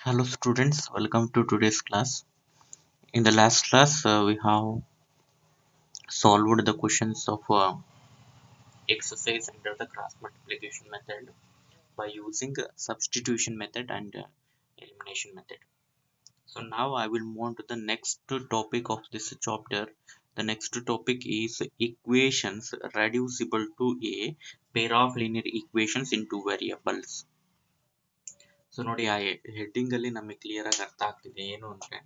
Hello students, welcome to today's class. In the last class, we have solved the questions of exercise under the cross multiplication method by using substitution method and elimination method. So now I will move on to the next topic of this chapter. The next topic is equations reducible to a pair of linear equations into variables. So ನೋಡಿ ಆ heading ಅಲ್ಲಿ ನಮಗೆ clear ಆಗಿ ಅರ್ಥ ಆಗ್ತಿದೆ ಏನು ಅಂದ್ರೆ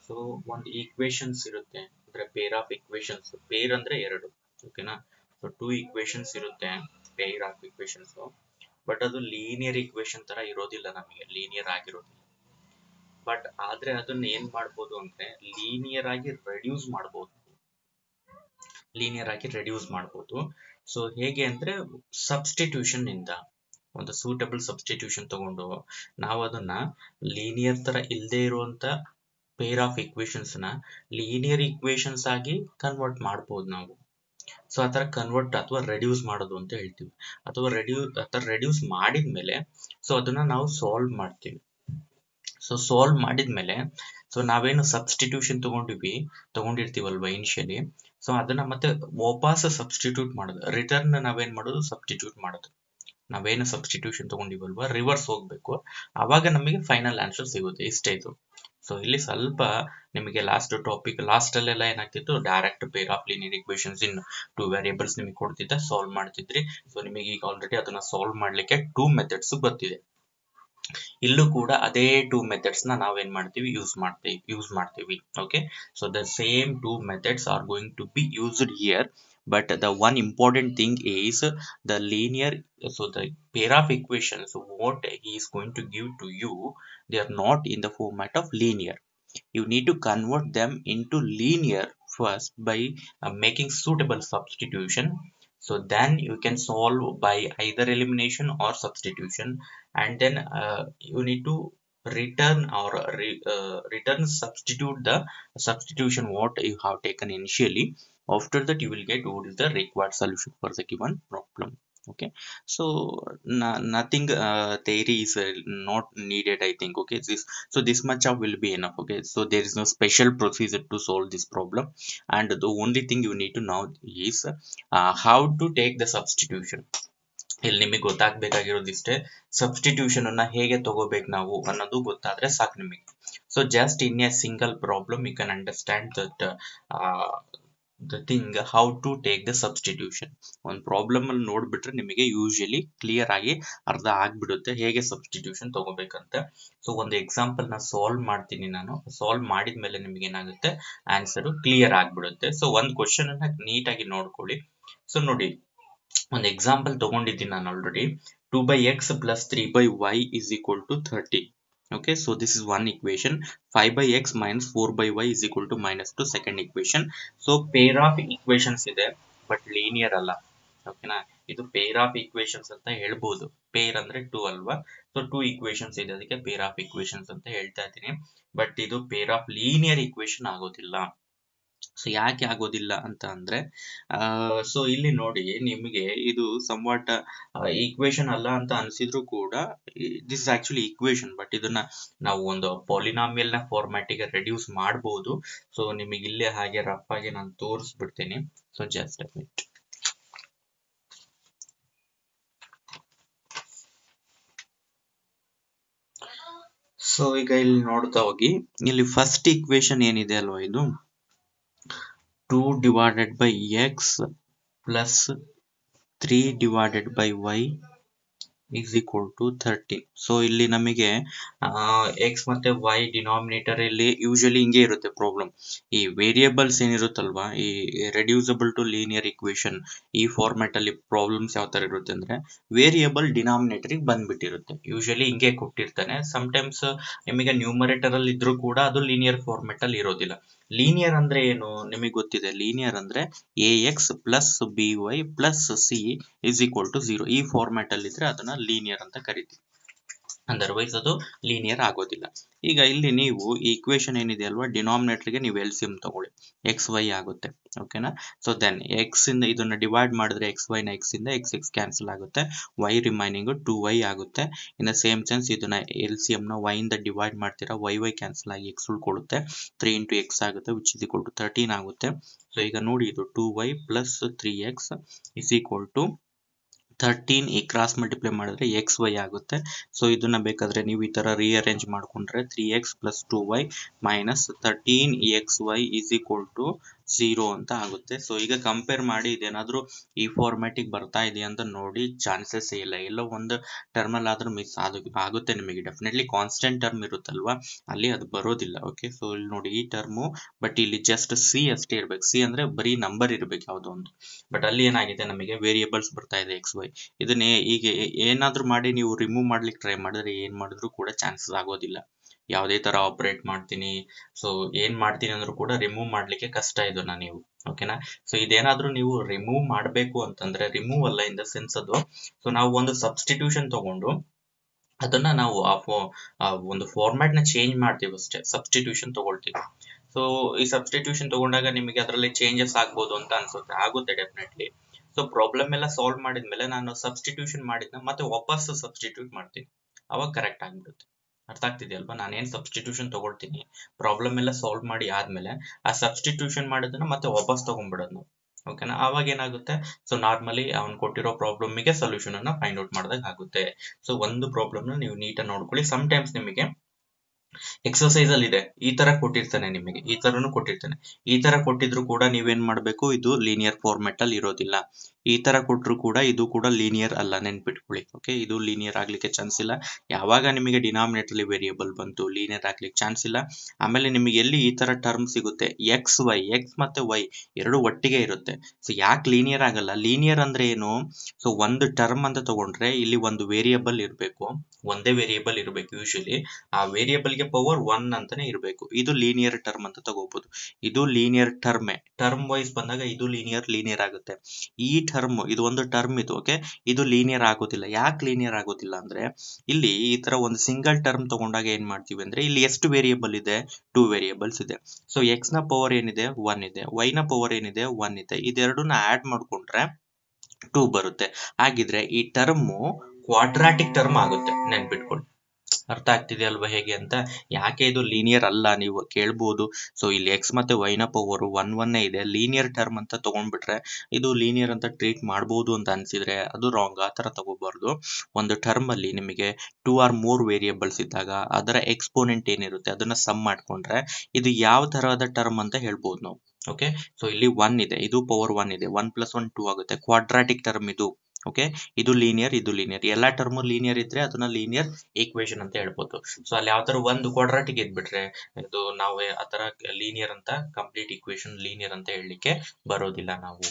so ಒಂದು ಈಕ್ವೇಶನ್ಸ್ ಇರುತ್ತೆ ಅಂದ್ರೆ ಪೇರ್ ಆಫ್ ಈಕ್ವೇಶನ್ಸ್ ಪೇರ್ ಅಂದ್ರೆ ಎರಡು ಓಕೆನಾ ಸೊ ಟೂ ಈಕ್ವೇಶನ್ಸ್ ಇರುತ್ತೆ ಪೇರ್ ಆಫ್ ಈಕ್ವೇಶನ್ಸ್ ಬಟ್ ಅದು ಲೀನಿಯರ್ ಈಕ್ವೇಶನ್ ತರ ಇರೋದಿಲ್ಲ ನಮಗೆ ಲೀನಿಯರ್ ಆಗಿರೋದಿಲ್ಲ ಬಟ್ ಆದ್ರೆ ಅದನ್ನ ಏನ್ ಮಾಡ್ಬೋದು ಅಂದ್ರೆ ಲೀನಿಯರ್ ಆಗಿ ರೆಡ್ಯೂಸ್ ಮಾಡ್ಬೋದು ಸೊ ಹೇಗೆ ಅಂದ್ರೆ ಸಬ್ಸ್ಟಿಟ್ಯೂಷನ್ ಇಂದ ಒಂದು ಸೂಟಬಲ್ ಸಬ್ಸ್ಟಿಟ್ಯೂಷನ್ ತಗೊಂಡು ನಾವು ಅದನ್ನ ಲೀನಿಯರ್ ತರ ಇಲ್ಲದೆ ಇರುವಂತ ಪೇರ್ ಆಫ್ ಈಕ್ವೇಶನ್ಸ್ ನ ಲೀನಿಯರ್ ಈಕ್ವೇಶನ್ಸ್ ಆಗಿ ಕನ್ವರ್ಟ್ ಮಾಡಬಹುದು ನಾವು ಸೊ ಆತರ ಕನ್ವರ್ಟ್ ಅಥವಾ ರೆಡ್ಯೂಸ್ ಮಾಡೋದು ಅಂತ ಹೇಳ್ತೀವಿ ಅಥವಾ ರೆಡ್ಯೂಸ್ ಮಾಡಿದ್ಮೇಲೆ ಸೊ ಅದನ್ನ ನಾವು ಸಾಲ್ವ್ ಮಾಡ್ತೀವಿ ಸೊ ಸಾಲ್ವ್ ಮಾಡಿದ್ಮೇಲೆ ಸೊ ನಾವೇನು ಸಬ್ಸ್ಟಿಟ್ಯೂಷನ್ ತಗೊಂಡಿರ್ತೀವಲ್ವಾ ಇನಿಷಿಯಲಿ ಸೊ ಅದನ್ನ ಮತ್ತೆ ವಾಪಸ್ ಸಬ್ಸ್ಟಿಟ್ಯೂಟ್ ಮಾಡೋದು ರಿಟರ್ನ್ ನಾವೇನ್ ಮಾಡೋದು ಸಬ್ಸ್ಟಿಟ್ಯೂಟ್ ಮಾಡೋದು ನಾವೇನು ಸಬ್ಸ್ಟಿಟ್ಯೂಷನ್ ತಗೊಂಡಿವಲ್ವಾ ರಿವರ್ಸ್ ಹೋಗ್ಬೇಕು ಅವಾಗ ನಮಗೆ ಫೈನಲ್ ಆನ್ಸರ್ ಸಿಗುತ್ತೆ ಇಷ್ಟೇ ಇದು ಸೊ ಇಲ್ಲಿ ಸ್ವಲ್ಪ ನಿಮಗೆ ಲಾಸ್ಟ್ ಅಲ್ಲೆಲ್ಲ ಏನಾಗ್ತಿತ್ತು direct peer of linear equations in two variables ನಿಮಗೆ ಕೊಡ್ತಿದ್ದ ಸಾಲ್ವ್ ಮಾಡ್ತಿದ್ರಿ ಸೊ ನಿಮಗೆ ಈಗ ಆಲ್ರೆಡಿ ಅದನ್ನ ಸಾಲ್ವ್ ಮಾಡ್ಲಿಕ್ಕೆ ಟೂ ಮೆಥಡ್ಸ್ ಗೊತ್ತಿದೆ ಇಲ್ಲೂ ಕೂಡ ಅದೇ ಟೂ ಮೆಥಡ್ಸ್ ನ ನಾವೇನ್ ಮಾಡ್ತೀವಿ ಯೂಸ್ ಮಾಡ್ತೀವಿ okay so the same two methods are going to be used here but the one important thing is the linear so the pair of equations what he is going to give to you they are not in the format of linear you need to convert them into linear first by making suitable substitution so then you can solve by either elimination or substitution and then you need to substitute the substitution what you have taken initially after that you will get what is the required solution for the given problem okay so nothing theory is not needed I think okay this much of will be enough okay so there is no special procedure to solve this problem and the only thing you need to know is how to take the substitution ಇಲ್ಲಿ ನಿಮಗೆ ಗೊತ್ತಾಗಬೇಕಾಗಿರೋದಿಷ್ಟೇ substitution ಅನ್ನ ಹೇಗೆ ತಗೋಬೇಕು ನಾವು ಅನ್ನೋದು ಗೊತ್ತಾದ್ರೆ ಸಾಕು ನಿಮಗೆ so just in a single problem you can understand that the thing how to take the substitution ಒಂದು ಪ್ರಾಬ್ಲಮ್ ಅಲ್ಲಿ ನೋಡ್ಬಿಟ್ರೆ ನಿಮಗೆ ಯೂಶಲಿ ಕ್ಲಿಯರ್ ಆಗಿ ಅರ್ಥ ಆಗ್ಬಿಡುತ್ತೆ ಹೇಗೆ ಸಬ್ಸ್ಟಿಟ್ಯೂಷನ್ ತಗೋಬೇಕಂತ ಸೊ ಒಂದು ಎಕ್ಸಾಂಪಲ್ ನ ಸಾಲ್ವ್ ಮಾಡ್ತೀನಿ ನಾನು ಸಾಲ್ವ್ ಮಾಡಿದ್ಮೇಲೆ ನಿಮಗೆ ಏನಾಗುತ್ತೆ ಆನ್ಸರ್ ಕ್ಲಿಯರ್ ಆಗ್ಬಿಡುತ್ತೆ ಸೊ ಒಂದು ಕ್ವಶನ್ ಅನ್ನ ನೀಟಾಗಿ ನೋಡ್ಕೊಳ್ಳಿ ಸೊ ನೋಡಿ ಒಂದು ಎಕ್ಸಾಂಪಲ್ ತಗೊಂಡಿದ್ದೀನಿ ನಾನು already 2/x plus 3/y is equal to 30 okay so this is one equation 5/x minus 4/y is equal to -2 second equation so pair of equations ಇದೆ ಬಟ್ ಲೀನಿಯರ್ ಅಲ್ಲ ಓಕೆನಾ ಇದು ಪೇರ್ ಆಫ್ ಈಕ್ವೇಶನ್ಸ್ ಅಂತ ಹೇಳ್ಬೋದು peer ಅಂದ್ರೆ 2 ಅಲ್ವಾ so 2 equations ಇದೆ ಅದಕ್ಕೆ ಪೇರ್ ಆಫ್ ಈಕ್ವೇಶನ್ಸ್ ಅಂತ ಹೇಳ್ತಾ ಇದ್ದೀನಿ ಬಟ್ ಇದು ಪೇರ್ ಆಫ್ ಲೀನಿಯರ್ ಈಕ್ವೇಶನ್ ಆಗೋದಿಲ್ಲ ಸೊ ಯಾಕೆ ಆಗೋದಿಲ್ಲ ಅಂತ ಅಂದ್ರೆ ಸೊ ಇಲ್ಲಿ ನೋಡಿ ನಿಮಗೆ ಇದು ಸಂವಾಟ್ ಈಕ್ವೇಶನ್ ಅಲ್ಲ ಅಂತ ಅನ್ಸಿದ್ರು ಕೂಡ ದಿಸ್ ಆಕ್ಚುಲಿ ಈಕ್ವೇಶನ್ ಬಟ್ ಇದನ್ನ ನಾವು ಒಂದು ಪಾಲಿನಾಮಿಯಲ್ ನ ಫಾರ್ಮ್ಯಾಟಿಗೆ ರೆಡ್ಯೂಸ್ ಮಾಡಬಹುದು ಸೊ ನಿಮಗೆ ಇಲ್ಲೇ ಹಾಗೆ ರಫ್ ಆಗಿ ನಾನು ತೋರಿಸ್ಬಿಡ್ತೀನಿ so just a minute so ಈಗ ಇಲ್ಲಿ ನೋಡ್ತಾ ಹೋಗಿ ಇಲ್ಲಿ ಫಸ್ಟ್ ಈಕ್ವೇಶನ್ ಏನಿದೆ ಅಲ್ವಾ ಇದು 2 divided by x plus 3 divided by y is equal to 30 so ಇಲ್ಲಿ ನಮಗೆ x ಮತ್ತೆ y ಡಿನಾಮಿನೇಟರ್ ಇಲ್ಲಿ ಯೂಶಲಿ ಹಿಂಗೆ ಇರುತ್ತೆ ಪ್ರಾಬ್ಲಮ್ ಈ ವೇರಿಯೇಬಲ್ಸ್ ಏನಿರುತ್ತಲ್ವಾ ಈ ರೆಡ್ಯೂಸಬಲ್ ಟು ಲೀನಿಯರ್ ಈಕ್ವೇಶನ್ ಈ ಫಾರ್ಮ್ಯಾಟ್ ಅಲ್ಲಿ ಪ್ರಾಬ್ಲಮ್ಸ್ ಯಾವ ತರ ಇರುತ್ತೆ ಅಂದ್ರೆ ವೇರಿಯೇಬಲ್ ಡಿನಾಮಿನೇಟರ್ ಬಂದ್ಬಿಟ್ಟಿರುತ್ತೆ ಯೂಶಲಿ ಹಿಂಗೆ ಕೊಟ್ಟಿರ್ತಾನೆ ಸಮ್ಟೈಮ್ಸ್ ನಿಮಗೆ ನ್ಯೂಮರೇಟರ್ ಅಲ್ಲಿ ಇದ್ರೂ ಕೂಡ ಅದು ಲೀನಿಯರ್ ಫಾರ್ಮ್ಯಾಟ್ ಅಲ್ಲಿ ಇರೋದಿಲ್ಲ ಲೀನಿಯರ್ ಅಂದ್ರೆ ಏನು ನಿಮಗೆ ಗೊತ್ತಿದೆ ಲೀನಿಯರ್ ಅಂದ್ರೆ ax plus by plus c is equal to 0 ಈ ಫಾರ್ಮ್ಯಾಟ್ ಅಲ್ಲಿ ಇದ್ರೆ ಅದನ್ನ ಲೀನಿಯರ್ ಅಂತ ಕರಿತೀವಿ ಅದರ್ವೈಸ್ ಅದು ಲೀನಿಯರ್ ಆಗೋದಿಲ್ಲ. ಈಗ ಇಲ್ಲಿ ನೀವು ಈ ಈಕ್ವೇಶನ್ ಏನಿದೆ ಅಲ್ವಾ, ಡಿನಾಮಿನೇಟರ್ಗೆ ನೀವು LCM ತಗೊಳ್ಳಿ, ಎಕ್ಸ್ ವೈ ಆಗುತ್ತೆ. ಓಕೆನಾ? ಸೊ ದೆನ್ ಎಕ್ಸ್ ಇಂದ ಇದನ್ನ ಡಿವೈಡ್ ಮಾಡಿದ್ರೆ ಎಕ್ಸ್ ವೈ ನ ಎಕ್ಸ್ ಇಂದ ಎಕ್ಸ್ ಎಕ್ಸ್ ಕ್ಯಾನ್ಸಲ್ ಆಗುತ್ತೆ, ವೈ ರಿಮೈನಿಂಗ್ 2y ಆಗುತ್ತೆ. ಇನ್ ದ ಸೇಮ್ ಸೆನ್ಸ್ ಇದನ್ನ LCM ನ y ಇಂದ ಡಿವೈಡ್ ಮಾಡ್ತೀರಾ, y ಕ್ಯಾನ್ಸಲ್ ಆಗಿ ಎಕ್ಸ್ ಉಳ್ಕೊಳ್ಳುತ್ತೆ, 3 into x ಆಗುತ್ತೆ ವಿಚ್ ಇಸ್ ಈಕ್ವಲ್ ಟು 13 ಆಗುತ್ತೆ. ಸೊ ಈಗ ನೋಡಿ, ಇದು 2y plus 3x is equal to 13. ಈ ಕ್ರಾಸ್ ಮಲ್ಟಿಪ್ಲೈ ಮಾಡಿದ್ರೆ ಎಕ್ಸ್ ವೈ ಆಗುತ್ತೆ. ಸೊ ಇದನ್ನ ಬೇಕಾದ್ರೆ ನೀವು ಈ ತರ ರೀಅರೇಂಜ್ ಮಾಡ್ಕೊಂಡ್ರೆ 3x plus 2y minus 13xy is equal to 0 ಅಂತ ಆಗುತ್ತೆ. ಸೊ ಈಗ ಕಂಪೇರ್ ಮಾಡಿ ಇದೇನಾದ್ರೂ ಈ ಫಾರ್ಮ್ಯಾಟಿಗೆ ಬರ್ತಾ ಇದೆಯಾ ಅಂತ ನೋಡಿ, ಚಾನ್ಸಸ್ ಇಲ್ಲ. ಎಲ್ಲೋ ಒಂದು ಟರ್ಮಲ್ ಆದ್ರೂ ಮಿಸ್ ಆಗುತ್ತೆ ನಿಮಗೆ. ಡೆಫಿನೆಟ್ಲಿ ಕಾನ್ಸ್ಟೆಂಟ್ ಟರ್ಮ್ ಇರುತ್ತಲ್ವಾ, ಅಲ್ಲಿ ಅದು ಬರೋದಿಲ್ಲ. ಓಕೆ, ಸೊ ಇಲ್ಲಿ ನೋಡಿ ಈ ಟರ್ಮು, ಬಟ್ ಇಲ್ಲಿ ಜಸ್ಟ್ ಸಿ ಅಷ್ಟೇ ಇರ್ಬೇಕು. ಸಿ ಅಂದ್ರೆ ಬರೀ ನಂಬರ್ ಇರ್ಬೇಕು ಯಾವುದೋ ಒಂದು, ಬಟ್ ಅಲ್ಲಿ ಏನಾಗಿದೆ, ನಮಗೆ ವೇರಿಯೇಬಲ್ಸ್ ಬರ್ತಾ ಇದೆ ಎಕ್ಸ್ ವೈ. ಇದನ್ನೇ ಈಗ ಏನಾದ್ರೂ ಮಾಡಿ ನೀವು ರಿಮೂವ್ ಮಾಡ್ಲಿಕ್ಕೆ ಟ್ರೈ ಮಾಡಿದ್ರೆ ಏನ್ ಮಾಡಿದ್ರು ಕೂಡ ಚಾನ್ಸಸ್ ಆಗೋದಿಲ್ಲ. ಯಾವುದೇ ತರ ಆಪರೇಟ್ ಮಾಡ್ತೀನಿ, ಸೊ ಏನ್ ಮಾಡ್ತೀನಿ ಅಂದ್ರೂ ಕೂಡ ರಿಮೂವ್ ಮಾಡ್ಲಿಕ್ಕೆ ಕಷ್ಟ ಇದನ್ನ ನೀವು. ಓಕೆನಾ? ಸೊ ಇದೇನಾದ್ರೂ ನೀವು ರಿಮೂವ್ ಮಾಡಬೇಕು ಅಂತಂದ್ರೆ, ರಿಮೂವ್ ಅಲ್ಲ ಇನ್ ದ ಸೆನ್ಸ್ ಅದು, ಸೊ ನಾವು ಒಂದು ಸಬ್ಸ್ಟಿಟ್ಯೂಷನ್ ತಗೊಂಡು ಅದನ್ನ ನಾವು ಆ ಒಂದು ಫಾರ್ಮ್ಯಾಟ್ ನ ಚೇಂಜ್ ಮಾಡ್ತೀವಿ ಅಷ್ಟೇ, ಸಬ್ಸ್ಟಿಟ್ಯೂಷನ್ ತಗೊಳ್ತೀವಿ. ಸೊ ಈ ಸಬ್ಸ್ಟಿಟ್ಯೂಷನ್ ತಗೊಂಡಾಗ ನಿಮಗೆ ಅದರಲ್ಲಿ ಚೇಂಜಸ್ ಆಗ್ಬೋದು ಅಂತ ಅನ್ಸುತ್ತೆ, ಆಗುತ್ತೆ ಡೆಫಿನೆಟ್ಲಿ. ಸೊ ಪ್ರಾಬ್ಲಮ್ ಎಲ್ಲ ಸಾಲ್ವ್ ಮಾಡಿದ್ಮೇಲೆ ನಾನು ಸಬ್ಸ್ಟಿಟ್ಯೂಷನ್ ಮಾಡಿದ್ನ ಮತ್ತೆ ವಾಪಸ್ ಸಬ್ಸ್ಟಿಟ್ಯೂಟ್ ಮಾಡ್ತೀನಿ, ಅವಾಗ ಕರೆಕ್ಟ್ ಆಗ್ಬಿಡುತ್ತೆ. ಅರ್ಥ ಆಗ್ತಿದೆಯಲ್ವಾ? ನಾನೇನ್ ಸಬ್ಸ್ಟಿಟ್ಯೂಷನ್ ತಗೊಳ್ತೀನಿ, ಪ್ರಾಬ್ಲಮ್ ಎಲ್ಲ ಸಾಲ್ವ್ ಮಾಡಿ ಆದ್ಮೇಲೆ ಆ ಸಬ್ಸ್ಟಿಟ್ಯೂಷನ್ ಮಾಡೋದನ್ನ ಮತ್ತೆ ವಾಪಸ್ ತಗೊಂಡ್ಬಿಡೋದು ನಾವು. ಓಕೆನಾ? ಅವಾಗ ಏನಾಗುತ್ತೆ, ಸೊ ನಾರ್ಮಲಿ ಅವ್ನು ಕೊಟ್ಟಿರೋ ಪ್ರಾಬ್ಲಮ್ಗೆ ಸೊಲ್ಯೂಷನ್ ಅನ್ನ ಫೈಂಡ್ ಔಟ್ ಮಾಡಿದಾಗ ಆಗುತ್ತೆ. ಸೊ ಒಂದು ಪ್ರಾಬ್ಲಮ್ ನ ನೀವು ನೀಟಾಗಿ ನೋಡ್ಕೊಳ್ಳಿ. ಸಮ್ ಟೈಮ್ಸ್ ನಿಮಗೆ ಎಕ್ಸರ್ಸೈಸ್ ಅಲ್ಲಿ ಇದೆ, ಈ ತರ ಕೊಟ್ಟಿರ್ತಾನೆ, ನಿಮಗೆ ಈ ತರನು ಕೊಟ್ಟಿರ್ತಾನೆ. ಈ ತರ ಕೊಟ್ಟಿದ್ರು ಕೂಡ ನೀವೇನ್ ಮಾಡ್ಬೇಕು, ಇದು ಲೀನಿಯರ್ ಫಾರ್ಮೆಟ್ ಅಲ್ಲಿ ಇರೋದಿಲ್ಲ. ಈ ತರ ಕೊಟ್ರು ಕೂಡ ಇದು ಕೂಡ ಲೀನಿಯರ್ ಅಲ್ಲ, ನೆನ್ಪಿಟ್ಕೊಳ್ಳಿ. ಓಕೆ, ಇದು ಲೀನಿಯರ್ ಆಗ್ಲಿಕ್ಕೆ ಚಾನ್ಸ್ ಇಲ್ಲ. ಯಾವಾಗ ನಿಮಗೆ ಡಿನಾಮಿನೇಟರ್ ಅಲ್ಲಿ ವೇರಿಯೇಬಲ್ ಬಂತು, ಲೀನಿಯರ್ ಆಗ್ಲಿಕ್ಕೆ ಚಾನ್ಸ್ ಇಲ್ಲ. ಆಮೇಲೆ ನಿಮಗೆ ಎಲ್ಲಿ ಈ ತರ ಟರ್ಮ್ ಸಿಗುತ್ತೆ, ಎಕ್ಸ್ ವೈ, ಎಕ್ಸ್ ಮತ್ತೆ ವೈ ಎರಡು ಒಟ್ಟಿಗೆ ಇರುತ್ತೆ. ಸೊ ಯಾಕೆ ಲೀನಿಯರ್ ಆಗಲ್ಲ? ಲೀನಿಯರ್ ಅಂದ್ರೆ ಏನು? ಸೊ ಒಂದು ಟರ್ಮ್ ಅಂತ ತಗೊಂಡ್ರೆ ಇಲ್ಲಿ ಒಂದು ವೇರಿಯೇಬಲ್ ಇರಬೇಕು, ಒಂದೇ ವೇರಿಯೇಬಲ್ ಇರಬೇಕು. ಯೂಶಲಿ ಆ ವೇರಿಯೇಬಲ್ ಗೆ ಪವರ್ 1 ಅಂತಾನೆ ಇರಬೇಕು. ಇದು ಲೀನಿಯರ್ ಟರ್ಮ್ ಅಂತ ತಗೋಬಹುದು. ಇದು ಲೀನಿಯರ್ ಟರ್ಮ್ ವೈಸ್ ಬಂದಾಗ ಇದು ಲೀನಿಯರ್ ಆಗುತ್ತೆ. ಈ ಟರ್ಮ್, ಇದು ಒಂದು ಟರ್ಮ್ ಇದು. ಓಕೆ, ಇದು ಲೀನಿಯರ್ ಆಗೋದಿಲ್ಲ. ಯಾಕೆ ಲೀನಿಯರ್ ಆಗೋದಿಲ್ಲ ಅಂದ್ರೆ, ಇಲ್ಲಿ ಈ ತರ ಒಂದು ಸಿಂಗಲ್ ಟರ್ಮ್ ತಗೊಂಡಾಗ ಏನ್ ಮಾಡ್ತೀವಿ ಅಂದ್ರೆ, ಇಲ್ಲಿ ಎಷ್ಟು ವೇರಿಯೇಬಲ್ ಇದೆ, 2 ವೇರಿಯೇಬಲ್ಸ್ ಇದೆ. ಸೊ ಎಕ್ಸ್ ನ ಪವರ್ ಏನಿದೆ 1 ಇದೆ, ವೈ ನ ಪವರ್ ಏನಿದೆ 1 ಇದೆ. ಇದೆರಡನ್ನ ಆಡ್ ಮಾಡ್ಕೊಂಡ್ರೆ 2 ಬರುತ್ತೆ. ಹಾಗಿದ್ರೆ ಈ ಟರ್ಮ್ ಕ್ವಾಡ್ರಾಟಿಕ್ ಟರ್ಮ್ ಆಗುತ್ತೆ, ನೆನ್ಪಿಟ್ಕೊಳ್ಳಿ. ಅರ್ಥ ಆಗ್ತಿದೆ ಅಲ್ವಾ ಹೇಗೆ ಅಂತ? ಯಾಕೆ ಇದು ಲೀನಿಯರ್ ಅಲ್ಲ ನೀವು ಕೇಳ್ಬೋದು. ಸೊ ಇಲ್ಲಿ ಎಕ್ಸ್ ಮತ್ತೆ ವೈ ನ ಪವರ್ 1 ಇದೆ, ಲೀನಿಯರ್ ಟರ್ಮ್ ಅಂತ ತಗೊಂಡ್ಬಿಟ್ರೆ ಇದು ಲೀನಿಯರ್ ಅಂತ ಟ್ರೀಟ್ ಮಾಡಬಹುದು ಅಂತ ಅನ್ಸಿದ್ರೆ ಅದು ರಾಂಗ್. ಆ ತರ ತಗೋಬಾರ್ದು. ಒಂದು ಟರ್ಮ್ ಅಲ್ಲಿ ನಿಮಗೆ 2 or more ವೇರಿಯೇಬಲ್ಸ್ ಇದ್ದಾಗ ಅದರ ಎಕ್ಸ್ಪೋನೆಂಟ್ ಏನಿರುತ್ತೆ ಅದನ್ನ ಸಮ್ ಮಾಡ್ಕೊಂಡ್ರೆ ಇದು ಯಾವ ತರಹದ ಟರ್ಮ್ ಅಂತ ಹೇಳ್ಬೋದು ನಾವು. ಓಕೆ, ಸೊ ಇಲ್ಲಿ 1 ಇದೆ, ಇದು ಪವರ್ 1 ಇದೆ, 1 + 1 2 ಆಗುತ್ತೆ, ಕ್ವಾಡ್ರಾಟಿಕ್ ಟರ್ಮ್ ಇದು. ಓಕೆ, ಇದು ಲೀನಿಯರ್, ಇದು ಲೀನಿಯರ್. ಎಲ್ಲಾ ಟರ್ಮ್ ಲೀನಿಯರ್ ಇದ್ರೆ ಅದನ್ನ ಲೀನಿಯರ್ ಈಕ್ವೇಶನ್ ಅಂತ ಹೇಳ್ಬೋದು. ಸೊ ಅಲ್ಲಿ ಯಾವ ತರ ಒಂದು ಕ್ವಾಡ್ರಾಟಿಕ್ ಇದ್ಬಿಟ್ರೆ ಇದು ನಾವು ಆ ತರ ಲೀನಿಯರ್ ಅಂತ, ಕಂಪ್ಲೀಟ್ ಈಕ್ವೇಶನ್ ಲೀನಿಯರ್ ಅಂತ ಹೇಳಲಿಕ್ಕೆ ಬರೋದಿಲ್ಲ ನಾವು.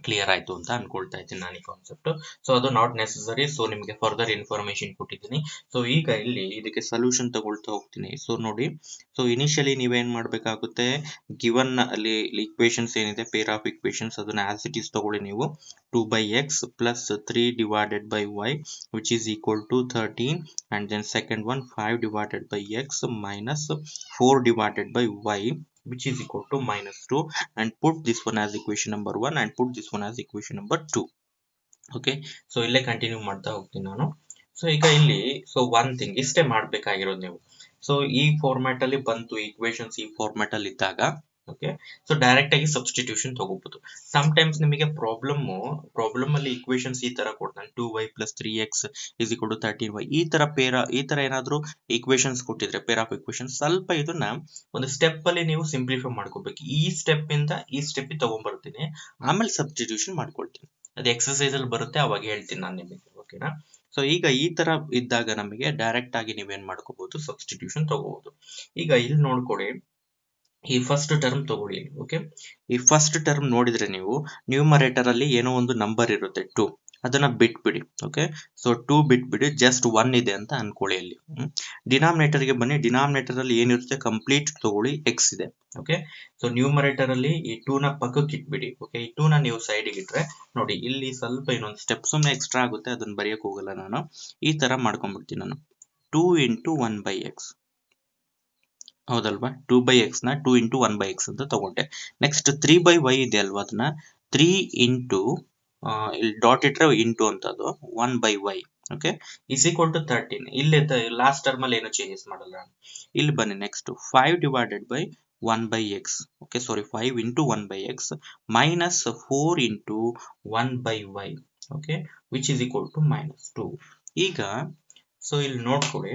ಕ್ಲಿಯರ್ ಆಯ್ತು ಅಂತ ಅನ್ಕೊಳ್ತಾ ಇದ್ದೀನಿ ನಾನು ಈ ಕಾನ್ಸೆಪ್ಟ್. ಸೊ ಅದು ನಾಟ್ ನೆಸೆಸರಿ. ಸೊ ನಿಮಗೆ ಫರ್ದರ್ ಇನ್ಫಾರ್ಮೇಶನ್ ಕೊಟ್ಟಿದ್ದೀನಿ. ಸೊ ಈಗ ಇಲ್ಲಿ ಇದಕ್ಕೆ ಸೊಲ್ಯೂಷನ್ ತಗೊಳ್ತಾ ಹೋಗ್ತೀನಿ. ಸೊ ನೋಡಿ, ಸೊ ಇನಿಷಿಯಲಿ ನೀವೇನ್ ಮಾಡ್ಬೇಕಾಗುತ್ತೆ, ಗಿವನ್ ಅಲ್ಲಿ ಈಕ್ವೇಶನ್ಸ್ ಏನಿದೆ, ಪೇರ್ ಆಫ್ ಈಕ್ವೇಶನ್ಸ್, ಅದನ್ನ ಆಸ್ ಇಟ್ ಈಸ್ ತಗೊಳ್ಳಿ ನೀವು. 2/x plus 3 divided by y which is equal to 13, and then second one 5 divided by x minus 4 divided by y which is equal to -2, and put this one as equation number 1 and put this one as equation number 2. Okay, so ಇಲ್ಲೇ continue ಮಾಡ್ತಾ ಹೋಗ್ತೀನಿ ನಾನು. So ಈಗ ಇಲ್ಲಿ one thing ಇಷ್ಟೇ ಮಾಡ್ಬೇಕಾಗಿರೋದು ನೀವು. So ಈ format ಅಲ್ಲಿ ಬಂತು ಈಕ್ವೇಶನ್ಸ್, ಈ ಫಾರ್ಮ್ಯಾಟ್ ಅಲ್ಲಿ ಇದ್ದಾಗ ಓಕೆ, ಸೊ ಡೈರೆಕ್ಟ್ ಆಗಿ ಸಬ್ಸ್ಟಿಟ್ಯೂಷನ್ ತಗೋಬಹುದು. ಸಮ್ ಟೈಮ್ಸ್ ನಿಮಗೆ ಪ್ರಾಬ್ಲಮ್ ಅಲ್ಲಿ ಈಕ್ವೇಶನ್ಸ್ ಈ ತರ ಕೊಡ್ತಾನೆ, 2y plus 3x is equal to 13y, ಈ ತರ ಏನಾದ್ರು ಈಕ್ವೇಶನ್ಸ್ ಕೊಟ್ಟಿದ್ರೆ, ಪೇರ್ ಆಫ್ ಈಕ್ವೇಶನ್ಸ್, ಸ್ವಲ್ಪ ಇದನ್ನ ಒಂದು ಸ್ಟೆಪ್ ಅಲ್ಲಿ ನೀವು ಸಿಂಪ್ಲಿಫೈ ಮಾಡ್ಕೋಬೇಕು. ಈ ಸ್ಟೆಪ್ ಇಂದ ಈ ಸ್ಟೆಪ್ ತಗೊಂಡ್ಬರ್ತೀನಿ, ಆಮೇಲೆ ಸಬ್ಸ್ಟಿಟ್ಯೂಷನ್ ಮಾಡ್ಕೊಳ್ತೀನಿ. ಅದು ಎಕ್ಸರ್ಸೈಸ್ ಅಲ್ಲಿ ಬರುತ್ತೆ, ಅವಾಗ ಹೇಳ್ತೀನಿ ನಾನು ನಿಮಗೆ. ಓಕೆನಾ? ಸೊ ಈಗ ಈ ತರ ಇದ್ದಾಗ ನಮಗೆ ಡೈರೆಕ್ಟ್ ಆಗಿ ನೀವೇನ್ ಮಾಡ್ಕೋಬಹುದು, ಸಬ್ಸ್ಟಿಟ್ಯೂಷನ್ ತಗೋಬಹುದು. ಈಗ ಇಲ್ಲಿ ನೋಡ್ಕೊಡಿ, ಈ ಫಸ್ಟ್ ಟರ್ಮ್ ತಗೊಳ್ಳಿ. ಓಕೆ, ಈ ಫಸ್ಟ್ ಟರ್ಮ್ ನೋಡಿದ್ರೆ ನೀವು ನ್ಯೂಮರೇಟರ್ ಅಲ್ಲಿ ಏನೋ ಒಂದು ನಂಬರ್ ಇರುತ್ತೆ 2, ಅದನ್ನ ಬಿಟ್ಬಿಡಿ. ಓಕೆ, ಸೊ 2 ಬಿಟ್ಬಿಡಿ, ಜಸ್ಟ್ 1 ಇದೆ ಅಂತ ಅನ್ಕೊಳ್ಳಿ. ಅಲ್ಲಿ ಡಿನಾಮಿನೇಟರ್ ಗೆ ಬನ್ನಿ. ಡಿನಾಮಿನೇಟರ್ ಅಲ್ಲಿ ಏನಿರುತ್ತೆ ಕಂಪ್ಲೀಟ್ ತಗೊಳ್ಳಿ, ಎಕ್ಸ್ ಇದೆ. ಓಕೆ, ಸೊ ನ್ಯೂಮರೇಟರ್ ಅಲ್ಲಿ ಈ 2 ನ ಪಕ್ಕಕ್ಕೆ ಇಟ್ಬಿಡಿ. ಓಕೆ, ಈ 2 ನ ನೀವು ಸೈಡ್ ಇಟ್ರೆ ನೋಡಿ, ಇಲ್ಲಿ ಸ್ವಲ್ಪ ಇನ್ನೊಂದು ಸ್ಟೆಪ್ ಸುಮ್ಮನೆ ಎಕ್ಸ್ಟ್ರಾ ಆಗುತ್ತೆ, ಅದನ್ನ ಬರೆಯಕ್ ಹೋಗಲ್ಲ ನಾನು. ಈ ತರ ಮಾಡ್ಕೊಂಡ್ಬಿಡ್ತೀನಿ ನಾನು. 2 into 1 by x. ಹೌದಲ್ವಾ, 2 by x ನ 2 into 1 by x ಅಂತ ತಗೊಂಡೆ. ನೆಕ್ಸ್ಟ್ 3 by y ಇದೆ ಅಲ್ವಾ, ಅದನ್ನ 3 into ಇಲ್ಲಿ ಡಾಟ್ ಇಟ್ರೆ ಇಂಟು ಅಂತದ್ದು 1 by y. Okay, is equal to 13. ಇಲ್ಲಿ ಲಾಸ್ಟ್ ಟರ್ಮ್ ಅಲ್ಲಿ ಏನು ಚೇಂಜಸ್ ಮಾಡಲ್ಲ. ಇಲ್ಲಿ ಬನ್ನಿ, next 5 divided by 1 by x. Okay, sorry, 5 into 1 by x minus 4 into 1 by y. Okay, which is equal to -2. ಈಗ ಸೊ ಇಲ್ಲಿ ನೋಡ್ಕೊಳ್ಳಿ,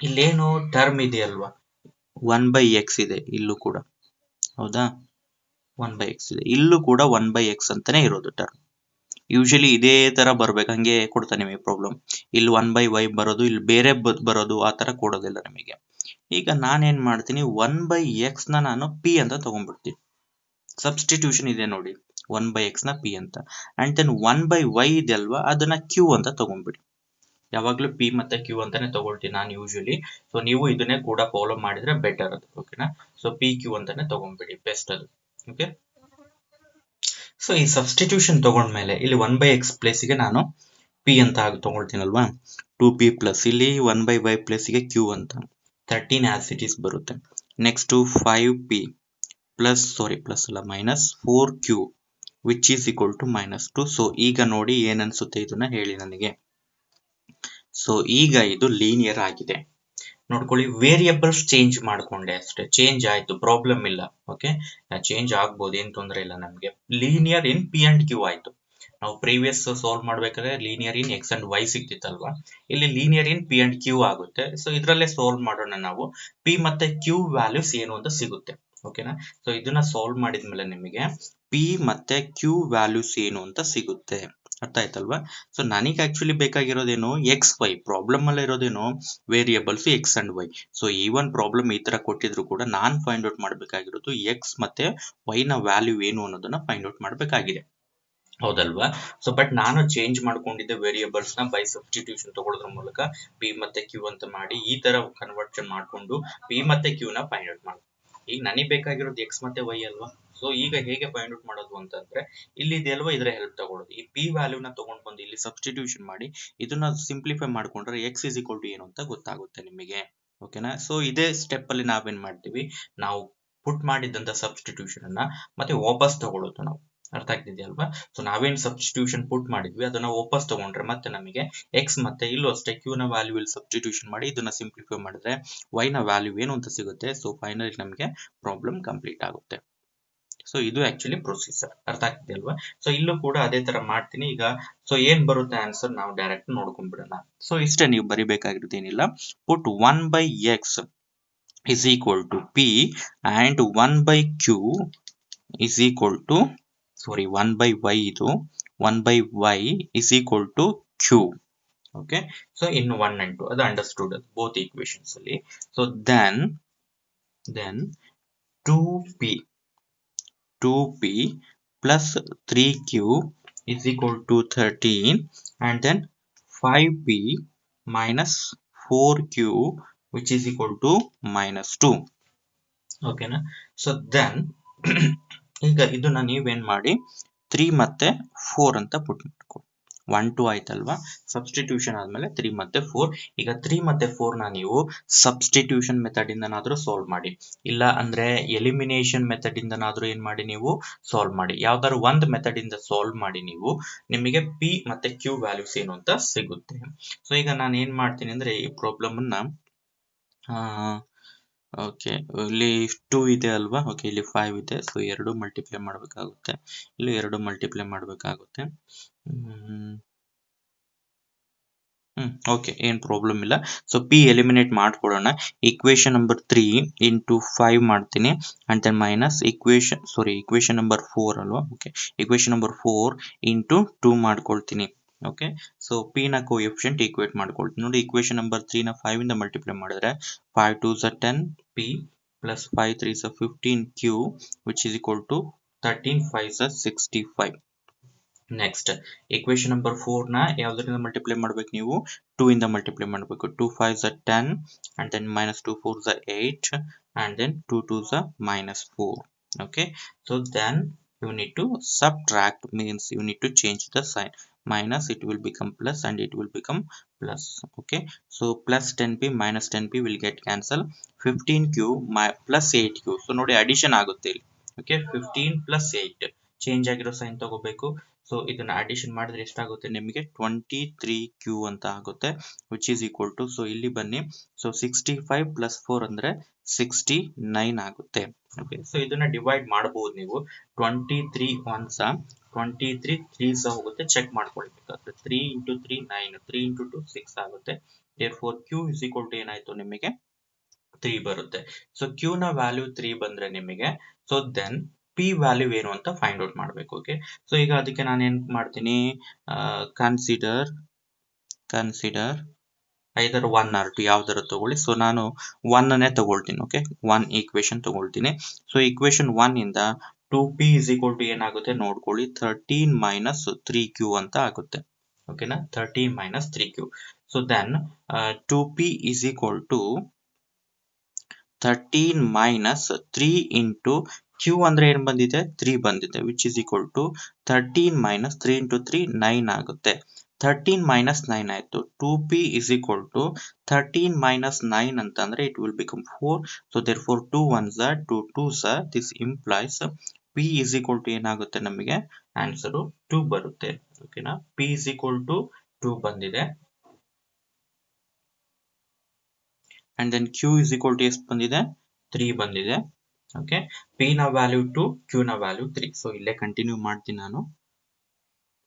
ಇಲ್ಲೇನು ಟರ್ಮ್ ಇದೆಯಲ್ವಾ, 1 by x ಇದೆ ಇಲ್ಲೂ ಕೂಡ. ಹೌದಾ, 1 by x ಇದೆ ಇಲ್ಲೂ ಕೂಡ 1 by x ಅಂತಾನೆ ಇರೋದು ಟರ್ಮ್. ಯೂಶಲಿ ಇದೇ ತರ ಬರ್ಬೇಕು, ಹಂಗೆ ಕೊಡ್ತಾನೆ ನಿಮಗೆ ಪ್ರಾಬ್ಲಮ್. ಇಲ್ಲಿ 1 by y ಬರೋದು, ಇಲ್ಲಿ ಬೇರೆ ಬರೋದು, ಆ ತರ ಕೊಡೋದಿಲ್ಲ ನಿಮಗೆ. ಈಗ ನಾನೇನ್ ಮಾಡ್ತೀನಿ, 1 by x ನ ನಾನು p ಅಂತ ತಗೊಂಡ್ಬಿಡ್ತೀನಿ. ಸಬ್ಸ್ಟಿಟ್ಯೂಷನ್ ಇದೆ ನೋಡಿ, 1 by x ನ p ಅಂತ. ಅಂಡ್ ದೆನ್ 1 by y ಇದೆ ಅಲ್ವಾ, ಅದನ್ನ q ಅಂತ ತಗೊಂಡ್ಬಿಡಿ. ಯಾವಾಗ್ಲೂ p ಮತ್ತೆ q ಅಂತಾನೆ ತಗೊಳ್ತೀನಿ ನಾನು ಯೂಶಲಿ. ಸೊ ನೀವು ಇದನ್ನೇ ಕೂಡ ಫಾಲೋ ಮಾಡಿದ್ರೆ ಬೆಟರ್ ಅದು. ಓಕೆನಾ, ಸೊ p q ಅಂತಾನೆ ತಗೊಂಡ್ಬಿಡಿ, ಬೆಸ್ಟ್ ಅದು. ಓಕೆ, ಸೊ ಈ ಸಬ್ಸ್ಟಿಟ್ಯೂಷನ್ ತಗೊಂಡ್ಮೇಲೆ ಇಲ್ಲಿ 1 by x ಪ್ಲೇಸಿಗೆ ನಾನು p ಅಂತ ತಗೊಳ್ತೀನಲ್ವಾ, 2p ಪ್ಲಸ್ ಇಲ್ಲಿ 1 by y ಪ್ಲೇಸಿಗೆ q ಅಂತ 13 ಆಸ್ ಇಟ್ ಈಸ್ ಬರುತ್ತೆ. Next 5p plus, sorry plus ಅಲ್ಲ, minus 4q which is equal to -2. So ಈಗ ನೋಡಿ ಏನ್ ಅನ್ಸುತ್ತೆ, ಇದನ್ನ ಹೇಳಿ ನನಗೆ. ಸೊ ಈಗ ಇದು ಲೀನಿಯರ್ ಆಗಿದೆ. ನೋಡ್ಕೊಳ್ಳಿ, ವೇರಿಯೇಬಲ್ಸ್ ಚೇಂಜ್ ಮಾಡ್ಕೊಂಡೆ ಅಷ್ಟೇ, ಚೇಂಜ್ ಆಯ್ತು, ಪ್ರಾಬ್ಲಮ್ ಇಲ್ಲ. ಓಕೆ, ಚೇಂಜ್ ಆಗ್ಬೋದು, ಏನ್ ತೊಂದರೆ ಇಲ್ಲ ನಮ್ಗೆ. Linear in P and Q ಆಯ್ತು. ನಾವು ಪ್ರೀವಿಯಸ್ ಸಾಲ್ವ್ ಮಾಡ್ಬೇಕಾದ್ರೆ linear in X and Y ಸಿಗ್ತಿತ್ತಲ್ವಾ, ಇಲ್ಲಿ linear in P and Q ಆಗುತ್ತೆ. ಸೊ ಇದ್ರಲ್ಲೇ ಸಾಲ್ವ್ ಮಾಡೋಣ ನಾವು. ಪಿ ಮತ್ತೆ ಕ್ಯೂ ವ್ಯಾಲ್ಯೂಸ್ ಏನು ಅಂತ ಸಿಗುತ್ತೆ. ಓಕೆನಾ, ಸೊ ಇದನ್ನ ಸಾಲ್ವ್ ಮಾಡಿದ್ಮೇಲೆ ನಿಮಗೆ ಪಿ ಮತ್ತೆ ಕ್ಯೂ ವ್ಯಾಲ್ಯೂಸ್ ಏನು ಅಂತ ಸಿಗುತ್ತೆ. ಅರ್ಥ ಆಯ್ತಲ್ವಾ. ಸೊ ನನಗೆ ಆಕ್ಚುಲಿ ಬೇಕಾಗಿರೋದೇನು, ಎಕ್ಸ್ ವೈ. ಪ್ರಾಬ್ಲಮ್ ಅಲ್ಲಿ ಇರೋದೇನು, variables X and Y. So even problem ಈ ತರ ಕೊಟ್ಟಿದ್ರು ಕೂಡ ನಾನ್ ಫೈಂಡ್ ಔಟ್ ಮಾಡ್ಬೇಕಾಗಿರೋದು ಎಕ್ಸ್ ಮತ್ತೆ ವೈ ನ ವ್ಯಾಲ್ಯೂ ಏನು ಅನ್ನೋದನ್ನ ಫೈಂಡ್ ಔಟ್ ಮಾಡ್ಬೇಕಾಗಿದೆ. ಹೌದಲ್ವಾ. ಸೊ ಬಟ್ ನಾನು ಚೇಂಜ್ ಮಾಡ್ಕೊಂಡಿದ್ದೆ ವೇರಿಯೇಬಲ್ಸ್ ನ ಬೈ ಸಬ್ಸ್ಟಿಟ್ಯೂಷನ್ ತಗೊಳ್ಳೋದ್ರ ಮೂಲಕ ಪಿ ಮತ್ತೆ ಕ್ಯೂ ಅಂತ ಮಾಡಿ ಈ ತರ ಕನ್ವರ್ಷನ್ ಮಾಡ್ಕೊಂಡು ಪಿ ಮತ್ತೆ ಕ್ಯೂ ನ ಫೈಂಡ್ ಔಟ್ ಮಾಡಿ. ಈಗ ನನಗೆ ಬೇಕಾಗಿರೋದು ಎಕ್ಸ್ ಮತ್ತೆ ವೈ ಅಲ್ವಾ. ಸೊ ಈಗ ಹೇಗೆ ಫೈಂಡ್ ಔಟ್ ಮಾಡೋದು ಅಂತಂದ್ರೆ, ಇಲ್ಲಿ ಇದೆಯಲ್ವಾ, ಇದ್ರ ಹೆಲ್ಪ್ ತಗೊಳ್ಳೋದು. ಈ ಪಿ ವ್ಯಾಲ್ಯೂ ನ ತಗೊಂಡ್ ಬಂದು ಇಲ್ಲಿ ಸಬ್ಸ್ಟಿಟ್ಯೂಷನ್ ಮಾಡಿ ಇದನ್ನ ಸಿಂಪ್ಲಿಫೈ ಮಾಡ್ಕೊಂಡ್ರೆ ಎಕ್ಸ್ ಇಸ್ ಈಕ್ವಲ್ ಟು ಏನು ಅಂತ ಗೊತ್ತಾಗುತ್ತೆ ನಿಮಗೆ. ಓಕೆನಾ, ಸೊ ಇದೇ ಸ್ಟೆಪ್ ಅಲ್ಲಿ ನಾವೇನ್ ಮಾಡ್ತೀವಿ, ನಾವು ಪುಟ್ ಮಾಡಿದಂತ ಸಬ್ಸ್ಟಿಟ್ಯೂಷನ್ ಅನ್ನ ಮತ್ತೆ ವಾಪಸ್ ತಗೊಳ್ಳೋದು ನಾವು. ಅರ್ಥ ಆಗ್ತಿದೆಯಲ್ವಾ. ಸೊ ನಾವೇನ್ ಸಬ್ಸ್ಟಿಟ್ಯೂಷನ್ ಪುಟ್ ಮಾಡಿದ್ವಿ ಅದನ್ನ ವಾಪಸ್ ತಗೊಂಡ್ರೆ ಮತ್ತೆ ನಮಗೆ ಎಕ್ಸ್ ಮತ್ತೆ ಇಲ್ಲೂ ಅಷ್ಟೇ ಕ್ಯೂ ನ ವ್ಯಾಲ್ಯೂ ಇಲ್ಲಿ ಸಬ್ಸ್ಟಿಟ್ಯೂಷನ್ ಮಾಡಿ ಇದನ್ನ ಸಿಂಪ್ಲಿಫೈ ಮಾಡಿದ್ರೆ ವೈ ನ ವ್ಯಾಲ್ಯೂ ಏನು ಅಂತ ಸಿಗುತ್ತೆ. ಸೊ ಫೈನಲಿ ನಮಗೆ ಪ್ರಾಬ್ಲಮ್ ಕಂಪ್ಲೀಟ್ ಆಗುತ್ತೆ. ಸೊ ಇದು ಆಕ್ಚುಲಿ ಪ್ರೊಸೀಜರ್. ಅರ್ಥ ಆಗ್ತಿದೆಯಲ್ವಾ. ಸೊ ಇಲ್ಲೂ ಕೂಡ ಅದೇ ತರ ಮಾಡ್ತೀನಿ ಈಗ. ಸೊ ಏನ್ ಬರುತ್ತೆ ಆನ್ಸರ್ ನಾವು ಡೈರೆಕ್ಟ್ ನೋಡ್ಕೊಂಡ್ಬಿಡೋಣ. ಸೊ ಇಷ್ಟೇ, ನೀವು ಬರಿಬೇಕಾಗಿರೋದು ಏನಿಲ್ಲ. ಪುಟ್ 1 by x is equal to p and 1 by q is equal to, sorry, 1 by y ಇದು 1 by y is equal to q. Okay, so in 1 and 2 ಅದು understood both equations ಅಲ್ಲಿ. So then 2p plus 3q is equal to 13 and then 5p minus 4q which is equal to -2. Okay na. So then ಈಗ ಇದನ್ನ ನೀವೇನ್ ಮಾಡಿ 3 ಮತ್ತೆ 4 ಅಂತ ಪುಟ್ ಮಾಡ್ಕೊ. 1 2 ಆಯ್ತಲ್ವಾ. ಸಬ್ಸ್ಟಿಟ್ಯೂಷನ್ ಆದ್ಮೇಲೆ 3 ಮತ್ತೆ 4. ಈಗ 3 ಮತ್ತೆ 4 ನ ನೀವು ಸಬ್ಸ್ಟಿಟ್ಯೂಷನ್ ಮೆಥಡ್ ಇಂದನಾದ್ರೂ ಸಾಲ್ವ್ ಮಾಡಿ, ಇಲ್ಲ ಅಂದ್ರೆ ಎಲಿಮಿನೇಷನ್ ಮೆಥಡ್ ಇಂದನಾದ್ರೂ ಏನ್ ಮಾಡಿ ನೀವು ಸಾಲ್ವ್ ಮಾಡಿ. ಯಾವ್ದಾದ್ರು ಒಂದ್ ಮೆಥಡ್ ಇಂದ ಸಾಲ್ವ್ ಮಾಡಿ ನೀವು, ನಿಮಗೆ ಪಿ ಮತ್ತೆ ಕ್ಯೂ ವ್ಯಾಲ್ಯೂಸ್ ಏನು ಅಂತ ಸಿಗುತ್ತೆ. ಸೊ ಈಗ ನಾನು ಏನ್ ಮಾಡ್ತೀನಿ ಅಂದ್ರೆ ಈ ಪ್ರಾಬ್ಲಮ್ ಅನ್ನ ಓಕೆ, ಇಲ್ಲಿ 2 ಇದೆ ಅಲ್ವಾ. ಓಕೆ, ಇಲ್ಲಿ 5 ಇದೆ. ಸೊ 2 ಮಲ್ಟಿಪ್ಲೈ ಮಾಡಬೇಕಾಗುತ್ತೆ, ಇಲ್ಲಿ 2 ಮಲ್ಟಿಪ್ಲೈ ಮಾಡಬೇಕಾಗುತ್ತೆ. ಓಕೆ, ಏನ್ ಪ್ರಾಬ್ಲಮ್ ಇಲ್ಲ. ಸೊ ಪಿ ಎಲಿಮಿನೇಟ್ ಮಾಡ್ಕೊಡೋಣ. ಈಕ್ವೇಶನ್ ನಂಬರ್ 3 ಇಂಟು 5 ಮಾಡ್ತೀನಿ and then minus equation number 4 ಅಲ್ವಾ. ಓಕೆ, ಈಕ್ವೇಶನ್ ನಂಬರ್ 4 ಇಂಟು 2 ಮಾಡ್ಕೊಳ್ತೀನಿ. ಓಕೆ, ಸೊ ಪಿ ನ ಕೋಎಫಿಷಿಯಂಟ್ ಈಕ್ವೇಟ್ ಮಾಡ್ಕೊಳ್ತೀನಿ. ನೋಡಿ, ಈಕ್ವೇಶನ್ ನಂಬರ್ 3 ನ 5 ಇಂದ ಮಲ್ಟಿಪ್ಲೈ ಮಾಡಿದ್ರೆ 5 2s are 10 p plus 5 3s are 15 q which is equal to 13 5s are 65. Next equation number 4 ನ ಯಾವ್ದರಿಂದ multiply ಮಾಡ್ಬೇಕು ನೀವು, 2 ಇಂದ ಮಲ್ಟಿಪ್ಲೈ ಮಾಡಬೇಕು. 2 5s are 10 and then minus 2 4s are 8 and then 2 2s are -4. Okay, so then you need to subtract, means you need to change the sign. minus, it will become plus, and it will become plus. Okay, so plus 10p minus 10p will get cancel. 15q plus 8q, so ನೋಡಿ addition ಆಗುತ್ತೆ ಇಲ್ಲಿ. Okay, 15 plus 8 change ಆಗಿರೋ sign ತಗೋಬೇಕು. So ಇದನ್ನ addition ಮಾಡಿದ್ರೆ ಎಷ್ಟಾಗುತ್ತೆ ನಿಮಗೆ 23q ಅಂತ ಆಗುತ್ತೆ, which is equal to, so ಇಲ್ಲಿ ಬನ್ನಿ, ಸೊ 65 ಪ್ಲಸ್ 4 ಅಂದ್ರೆ 69 ಆಗುತ್ತೆ. ಓಕೆ, ಸೊ ಇದನ್ನ ಡಿವೈಡ್ ಮಾಡಬಹುದು ನೀವು. 23 ಒನ್ಸ 23 3 ಸಹ ಹೋಗುತ್ತೆ, ಚೆಕ್ ಮಾಡ್ಕೊಳ್ಬೇಕಾಗುತ್ತೆ. 3 ಇಂಟು 3 9, 3 ಇಂಟು 2 6 ಆಗುತ್ತೆ. therefore q is equal to ಏನಾಯ್ತು ನಿಮಗೆ 3 ಬರುತ್ತೆ. ಸೊ q ನ ವ್ಯಾಲ್ಯೂ 3 ಬಂದ್ರೆ ನಿಮಗೆ, ಸೊ ದೆನ್ p ವ್ಯಾಲ್ಯೂ ಏನು ಅಂತ ಫೈಂಡ್ ಔಟ್ ಮಾಡಬೇಕು. ಓಕೆ, ಸೊ ಈಗ ಅದಕ್ಕೆ ನಾನು ಏನ್ ಮಾಡ್ತೀನಿ, ಕನ್ಸಿಡರ್ ಐದರ್ 1 or 2 ಯಾವ್ದಾರ ತಗೊಳ್ಳಿ. ಸೊ ನಾನು 1 ಅನ್ನೇ ತಗೊಳ್ತೀನಿ. ಓಕೆ, 1 ಈಕ್ವೇಶನ್ ತಗೊಳ್ತೀನಿ. ಸೊ ಈಕ್ವೇಶನ್ 1 ಇಂದ 2p is equal to ಏನಾಗುತ್ತೆ ನೋಡ್ಕೊಳ್ಳಿ, 13 minus 3q ಅಂತ ಆಗುತ್ತೆ. ಓಕೆನಾ, 13 minus 3q. So then 2p is equal to 13 minus 3 into q ಅಂದ್ರೆ ಏನ್ ಬಂದಿದೆ 3 ಬಂದಿದೆ, which is equal to 13 minus 3 into 3 9 ಆಗುತ್ತೆ. 13 minus 9 ಆಯ್ತು. 2p is equal to 13 minus 9 ಅಂತಂದ್ರೆ it will become 4. so therefore 2 ones are 2 2s are, this implies p is equal to ಏನಾಗುತ್ತೆ ನಮಗೆ answer 2 ಬರುತ್ತೆ. ಓಕೆನಾ, p is equal to 2 ಬಂದಿದೆ. and then q is equal to ಎಷ್ಟು ಬಂದಿದೆ 3 ಬಂದಿದೆ. Okay, p ನ ವ್ಯಾಲ್ಯೂ 2, q ನ ವ್ಯಾಲ್ಯೂ 3. ಸೊ ಇಲ್ಲೇ ಕಂಟಿನ್ಯೂ ಮಾಡ್ತೀನಿ ನಾನು,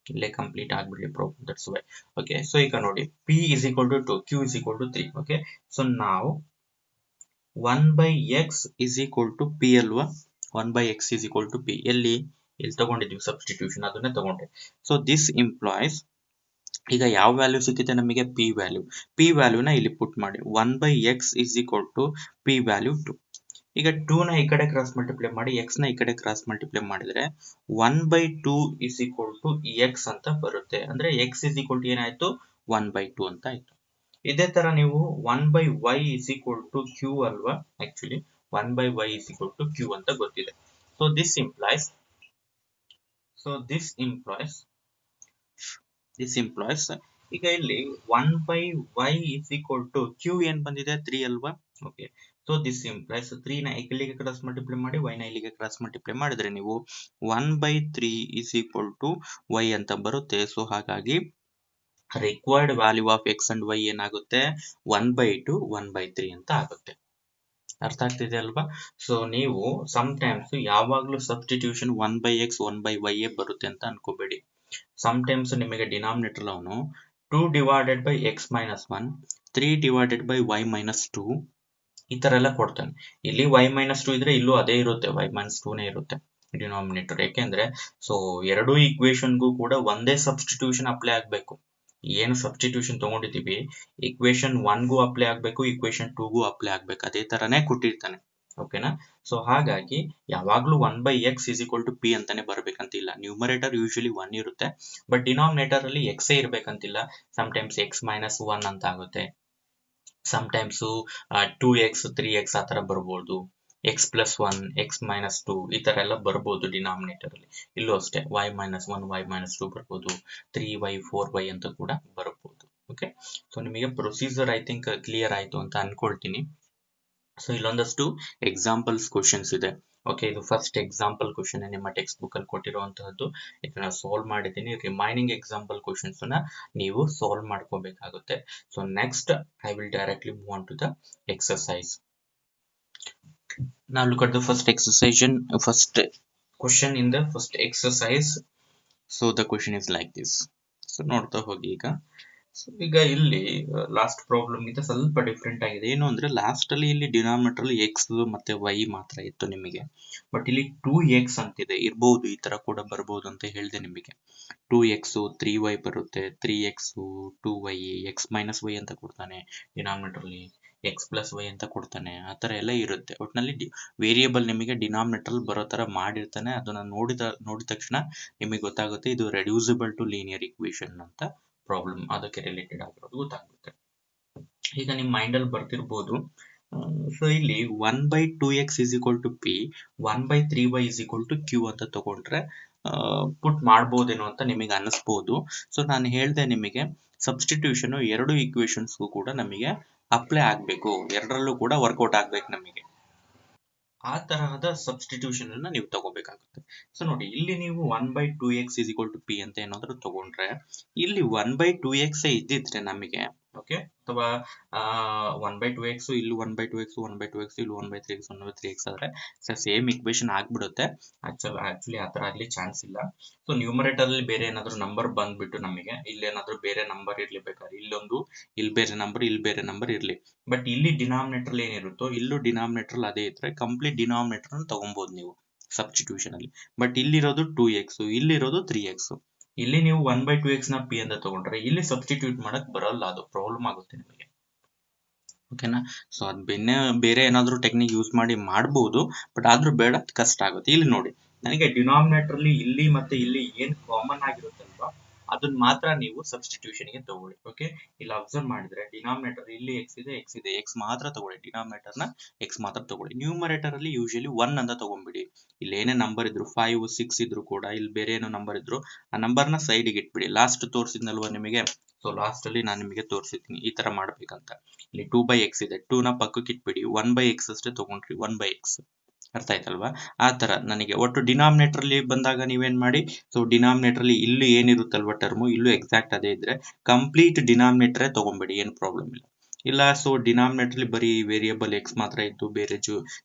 ಇಲ್ಲೇ ಕಂಪ್ಲೀಟ್ ಆಗ್ಬಿಡ್ಲಿ problem, that's why. Okay, so ಈಗ ನೋಡಿ, p is equal to 2, q is equal to 3. Okay, so ನಾವು 1 by x is equal to p ಅಲ್ವಾ, 1 by x is equal to p ಇಲ್ಲಿ ತಗೊಂಡಿದ್ವಿ ಸಬ್ಸ್ಟಿಟ್ಯೂಷನ್, ಅದನ್ನೇ ತಗೊಂಡೆ. ಸೊ ದಿಸ್ ಇಂಪ್ಲಾಯ್ಸ್, ಈಗ ಯಾವ value ಸಿಕ್ಕಿದೆ ನಮಗೆ p ವ್ಯಾಲ್ಯೂ, p ವ್ಯಾಲ್ಯೂನ ಇಲ್ಲಿ ಪುಟ್ ಮಾಡಿ. 1 by x is equal to p value 2. ಈಗ 2 ನ ಈ ಕಡೆ ಕ್ರಾಸ್ ಮಲ್ಟಿಪ್ಲೈ ಮಾಡಿ, x ನ ಈ ಕಡೆ ಕ್ರಾಸ್ ಮಲ್ಟಿಪ್ಲೈ ಮಾಡಿದ್ರೆ 1 by 2 is equal to x ಅಂತ ಬರುತ್ತೆ. ಅಂದ್ರೆ x is equal to ಏನಾಯ್ತು 1 by 2 ಅಂತ ಆಯ್ತು. ಇದೇ ತರ ನೀವು 1 by y is equal to q ಅಲ್ವಾ, actually 1 by y is equal to q ಅಂತ ಗೊತ್ತಿದೆ. ಸೊ this implies ಈಗ ಇಲ್ಲಿ 1 by y is equal to q ಏನ್ ಬಂದಿದೆ 3 ಅಲ್ವಾ. ಓಕೆ, ಸೊ ದಿಸ್ ಇಂಪ್ಲೈಸ್ 3 ನ ಇಲ್ಲಿಗೆ ಕ್ರಾಸ್ ಮಲ್ಟಿಪ್ಲೈ ಮಾಡಿ, y ನ ಇಲ್ಲಿಗೆ ಕ್ರಾಸ್ ಮಲ್ಟಿಪ್ಲೈ ಮಾಡಿದ್ರೆ ನೀವು 1 by 3 is equal to y ಅಂತ ಬರುತ್ತೆ. ಸೊ ಹಾಗಾಗಿ required value of x and y ಏನಾಗುತ್ತೆ 1 by 2 1 by 3 ಅಂತ ಆಗುತ್ತೆ. ಅರ್ಥ ಆಗ್ತಿದೆ ಅಲ್ವಾ. ಸೊ ನೀವು ಸಮ್ಟೈಮ್ಸ್ ಯಾವಾಗ್ಲೂ substitution 1 by x 1 by y ಬರುತ್ತೆ ಅಂತ ಅನ್ಕೋಬೇಡಿ. ಸಮ್ಟೈಮ್ಸ್ ನಿಮಗೆ ಡಿನಾಮಿನೇಟರ್ ಅವನು 2 divided by x minus 1, 3 divided by y minus 2 ಈ ತರ ಎಲ್ಲ ಕೊಡ್ತಾನೆ. ಇಲ್ಲಿ y minus 2 ಇದ್ರೆ ಇಲ್ಲೂ ಅದೇ ಇರುತ್ತೆ, y minus 2 ನೇ ಇರುತ್ತೆ ಡಿನಾಮಿನೇಟರ್. ಯಾಕೆಂದ್ರೆ ಸೊ ಎರಡೂ ಈಕ್ವೇಶನ್ಗೂ ಕೂಡ ಒಂದೇ ಸಬ್ಸ್ಟಿಟ್ಯೂಷನ್ ಅಪ್ಲೈ ಆಗ್ಬೇಕು. ಏನು ಸಬ್ಸ್ಟಿಟ್ಯೂಷನ್ ತಗೊಂಡಿದ್ದೀವಿ ಈಕ್ವೇಶನ್ 1 ಗೂ ಅಪ್ಲೈ ಆಗ್ಬೇಕು, ಈಕ್ವೇಶನ್ 2 ಗೂ ಅಪ್ಲೈ ಆಗ್ಬೇಕು, ಅದೇ ತರನೇ ಕೊಟ್ಟಿರ್ತಾನೆ. ಓಕೆನಾ, ಸೊ ಹಾಗಾಗಿ ಯಾವಾಗ್ಲೂ 1 by x is equal to p ಅಂತಾನೆ ಬರ್ಬೇಕಂತಿಲ್ಲ. ನ್ಯೂಮರೇಟರ್ ಯೂಶಲಿ 1 ಇರುತ್ತೆ, ಬಟ್ ಡಿನಾಮಿನೇಟರ್ ಅಲ್ಲಿ x ಇರ್ಬೇಕಂತಿಲ್ಲ. ಸಮ್ಟೈಮ್ಸ್ x minus 1 ಅಂತ ಆಗುತ್ತೆ, ಸಮ್ಟೈಮ್ಸ್ 2x 3x ಆ ತರ ಬರ್ಬೋದು, x plus 1 x minus 2 ಈ ತರ ಎಲ್ಲ ಬರ್ಬೋದು ಡಿನಾಮಿನೇಟರ್ ಅಲ್ಲಿ. ಇಲ್ಲೂ ಅಷ್ಟೇ y minus 1 y minus 2 ಬರ್ಬೋದು, 3y 4y ಅಂತ ಕೂಡ ಬರ್ಬೋದು. ಓಕೆ, ಸೊ ನಿಮಗೆ ಪ್ರೊಸೀಜರ್ ಐ ಥಿಂಕ್ ಕ್ಲಿಯರ್ ಆಯ್ತು ಅಂತ ಅನ್ಕೊಳ್ತೀನಿ. ಸೊ ಇಲ್ಲೊಂದಷ್ಟು ಎಕ್ಸಾಂಪಲ್ಸ್ ಕ್ವಶನ್ಸ್ ಇದೆ. ಓಕೆ, ಇದು ಫಸ್ಟ್ ಎಕ್ಸಾಂಪಲ್ ಕ್ವಶನ್ ನಿಮ್ಮ ಟೆಕ್ಸ್ಟ್ ಬುಕ್ ಅಲ್ಲಿ ಕೊಟ್ಟಿರುವಂತಹದ್ದು. ಇದನ್ನ ಸಾಲ್ವ್ ಮಾಡಿದ್ದೀನಿ. ರಿಮೈನಿಂಗ್ ಎಕ್ಸಾಂಪಲ್ ಕ್ವಶನ್ಸ್ ನ ನೀವು ಸಾಲ್ವ್ ಮಾಡ್ಕೋಬೇಕಾಗುತ್ತೆ. So next I will directly move on to the exercise. Now look at the first question in the first exercise. So the question is like this. So ನೋಡ್ತಾ ಹೋಗಿ ಈಗ. So ಈಗ ಇಲ್ಲಿ last problem ಗಿಂತ ಸ್ವಲ್ಪ ಡಿಫ್ರೆಂಟ್ ಆಗಿದೆ. ಏನು ಅಂದ್ರೆ ಲಾಸ್ಟ್ ಅಲ್ಲಿ ಇಲ್ಲಿ ಡಿನಾಮಿನೇಟರ್ ಅಲ್ಲಿ x ಮತ್ತೆ y ಮಾತ್ರ ಇತ್ತು ನಿಮಗೆ, ಬಟ್ ಇಲ್ಲಿ 2x ಅಂತಿದೆ. ಇರ್ಬಹುದು, ಈ ತರ ಕೂಡ ಬರ್ಬೋದು ಅಂತ ಹೇಳಿದೆ ನಿಮಗೆ. 2x 3y ಬರುತ್ತೆ, 3x 2y, x minus y ಅಂತ ಕೊಡ್ತಾನೆ ಡಿನಾಮಿನೇಟರ್ ಅಲ್ಲಿ, x plus y ಅಂತ ಕೊಡ್ತಾನೆ. ಆ ತರ ಎಲ್ಲ ಇರುತ್ತೆ. ಒಟ್ಟಿನಲ್ಲಿ ವೇರಿಯೇಬಲ್ ನಿಮಗೆ ಡಿನಾಮಿನೇಟರ್ ಬರೋ ತರ ಮಾಡಿರ್ತಾನೆ. ಅದನ್ನ ನೋಡಿದ ತಕ್ಷಣ ನಿಮಗೆ ಗೊತ್ತಾಗುತ್ತೆ ಇದು ರೆಡ್ಯೂಸಿಬಲ್ ಟು ಲೀನಿಯರ್ ಇಕ್ವೇಶನ್ ಅಂತ ಪ್ರಾಬ್ಲಮ್, ಅದಕ್ಕೆ ರಿಲೇಟೆಡ್ ಆಗಿರೋದು ಗೊತ್ತಾಗುತ್ತೆ. ಈಗ ನಿಮ್ಮ ಮೈಂಡ್ ಅಲ್ಲಿ ಬರ್ತಿರ್ಬೋದು. ಸೊ ಇಲ್ಲಿ 1 by 2x is equal to p, 1 by 3y is equal to q ಅಂತ ತಗೊಂಡ್ರೆ ಪುಟ್ ಮಾಡ್ಬೋದೇನೋ ಅಂತ ನಿಮಗೆ ಅನಿಸ್ಬೋದು. ಸೊ ನಾನು ಹೇಳ್ದೆ ನಿಮಗೆ ಸಬ್ಸ್ಟಿಟ್ಯೂಷನ್ ಎರಡು ಈಕ್ವೇಶನ್ಸ್ಗೂ ಕೂಡ ನಮಗೆ ಅಪ್ಲೈ ಆಗಬೇಕು, ಎರಡರಲ್ಲೂ ಕೂಡ ವರ್ಕೌಟ್ ಆಗ್ಬೇಕು ನಮಗೆ. ಆ ತರಹದ ಸಬ್ಸ್ಟಿಟ್ಯೂಷನ್ ಅನ್ನ ನೀವು ತಗೋಬೇಕಾಗುತ್ತೆ. ಸೊ ನೋಡಿ, ಇಲ್ಲಿ ನೀವು 1/2x is equal to p ಅಂತ ಏನಾದ್ರು ತಗೊಂಡ್ರೆ, ಇಲ್ಲಿ 1/2x ಇದ್ದಿದ್ರೆ ನಮಗೆ, ಓಕೆ, ಅಥವಾ 1/2x ಇಲ್ಲಿ 1/2x 1/2x ಇಲ್ಲಿ 1/3x 1/3x ಆದ್ರೆ ಸೇಮ್ ಇಕ್ವೇಶನ್ ಆಗ್ಬಿಡುತ್ತೆ. ಆಕ್ಚುಲಿ ಆ ತರ ಆಗ್ಲಿ ಚಾನ್ಸ್ ಇಲ್ಲ. ಸೊ ನ್ಯೂಮರೇಟರ್ ಅಲ್ಲಿ ಬೇರೆ ಏನಾದ್ರು ನಂಬರ್ ಬಂದ್ಬಿಟ್ಟು ನಮಗೆ ಇಲ್ಲೇನಾದ್ರೂ ಬೇರೆ ನಂಬರ್ ಇರ್ಲಿ, ಬೇಕಾದ್ರೆ ಇಲ್ಲೊಂದು, ಇಲ್ಲಿ ಬೇರೆ ನಂಬರ್, ಇಲ್ಲಿ ಬೇರೆ ನಂಬರ್ ಇರ್ಲಿ, ಬಟ್ ಇಲ್ಲಿ ಡಿನಾಮಿನೇಟರ್ ಏನಿರುತ್ತೋ ಇಲ್ಲೂ ಡಿನಾಮಿನೇಟರ್ ಅದೇ ಇದ್ರೆ ಕಂಪ್ಲೀಟ್ ಡಿನಾಮಿನೇಟರ್ ಅನ್ನು ತಗೊಬಹುದು ನೀವು ಸಬ್ಸ್ಟಿಟ್ಯೂಷನ್ ಅಲ್ಲಿ. ಬಟ್ ಇಲ್ಲಿರೋದು 2x, ಇಲ್ಲಿರೋದು 3x. ಇಲ್ಲಿ ನೀವು 1/2x ನ p ಅಂತ ತಗೊಂಡ್ರೆ ಇಲ್ಲಿ ಸಬ್ಸ್ಟಿಟ್ಯೂಟ್ ಮಾಡಕ್ ಬರಲ್ಲ, ಅದು ಪ್ರಾಬ್ಲಮ್ ಆಗುತ್ತೆ ನಿಮಗೆ. ಓಕೆನಾ? ಸೊ ಅದ್ ಬೇರೆ ಏನಾದ್ರು ಟೆಕ್ನಿಕ್ ಯೂಸ್ ಮಾಡಿ ಮಾಡಬಹುದು, ಬಟ್ ಆದ್ರೂ ಬೇಡ, ಕಷ್ಟ ಆಗುತ್ತೆ. ಇಲ್ಲಿ ನೋಡಿ, ನನಗೆ ಡಿನಾಮಿನೇಟರ್ ಅಲ್ಲಿ ಇಲ್ಲಿ ಮತ್ತೆ ಇಲ್ಲಿ ಏನ್ ಕಾಮನ್ ಆಗಿರುತ್ತಲ್ವಾ ಅದನ್ನ ಮಾತ್ರ ನೀವು ಸಬ್ಸ್ಟಿಟ್ಯೂಷನ್ ಗೆ ತಗೊಳ್ಳಿ. ಓಕೆ, ಇಲ್ಲಿ ಅಬ್ಸರ್ವ್ ಮಾಡಿದ್ರೆ ಡಿನಾಮಿನೇಟರ್ ಇಲ್ಲಿ x ಇದೆ, x ಮಾತ್ರ ತಗೊಳ್ಳಿ, ಡಿನಾಮಿನೇಟರ್ ನ x ಮಾತ್ರ ತಗೊಳ್ಳಿ. ನ್ಯೂಮರೇಟರ್ ಅಲ್ಲಿ ಯೂಶಲಿ 1 ಅಂತ ತಗೊಂಡ್ಬಿಡಿ. ಇಲ್ಲಿ ಏನೇ ನಂಬರ್ ಇದ್ರು 5 6 ಇದ್ರು ಕೂಡ, ಇಲ್ಲಿ ಬೇರೆ ಏನೋ ನಂಬರ್ ಇದ್ರು ಆ ನಂಬರ್ ನ ಸೈಡ್ ಗೆ ಇಟ್ಬಿಡಿ. ಲಾಸ್ಟ್ ತೋರಿಸಿದ್ನಲ್ವಾ ನಿಮಗೆ, ಸೊ ಲಾಸ್ಟ್ ಅಲ್ಲಿ ನಾನು ನಿಮಗೆ ತೋರಿಸಿದ್ದೀನಿ ಈ ತರ ಮಾಡ್ಬೇಕಂತ. ಇಲ್ಲಿ 2/x ಇದೆ, 2 ನ ಪಕ್ಕಕ್ಕೆ ಇಟ್ಬಿಡಿ, 1/x ಅಷ್ಟೇ ತಗೊಂಡ್ರಿ, 1/x. ಅರ್ಥ ಆಯ್ತಲ್ವಾ? ಆ ತರ ನನಗೆ ಒಟ್ಟು ಡಿನಾಮಿನೇಟರ್ ಅಲ್ಲಿ ಬಂದಾಗ ನೀವೇನ್ ಮಾಡಿ, ಸೊ ಡಿನಾಮಿನೇಟರ್ ಅಲ್ಲಿ ಇಲ್ಲಿ ಏನಿರುತ್ತಲ್ವಾ ಟರ್ಮು, ಇಲ್ಲೂ ಎಕ್ಸಾಕ್ಟ್ ಅದೇ ಇದ್ರೆ ಕಂಪ್ಲೀಟ್ ಡಿನಾಮಿನೇಟರ್ ತಗೊಂಡ್ಬಿಡಿ, ಏನ್ ಪ್ರಾಬ್ಲಮ್ ಇಲ್ಲ. ಇಲ್ಲ, ಸೊ ಡಿನಾಮಿನೇಟರ್ ಅಲ್ಲಿ ಬರೀ ವೇರಿಯಬಲ್ x ಮಾತ್ರ ಇದ್ದು ಬೇರೆ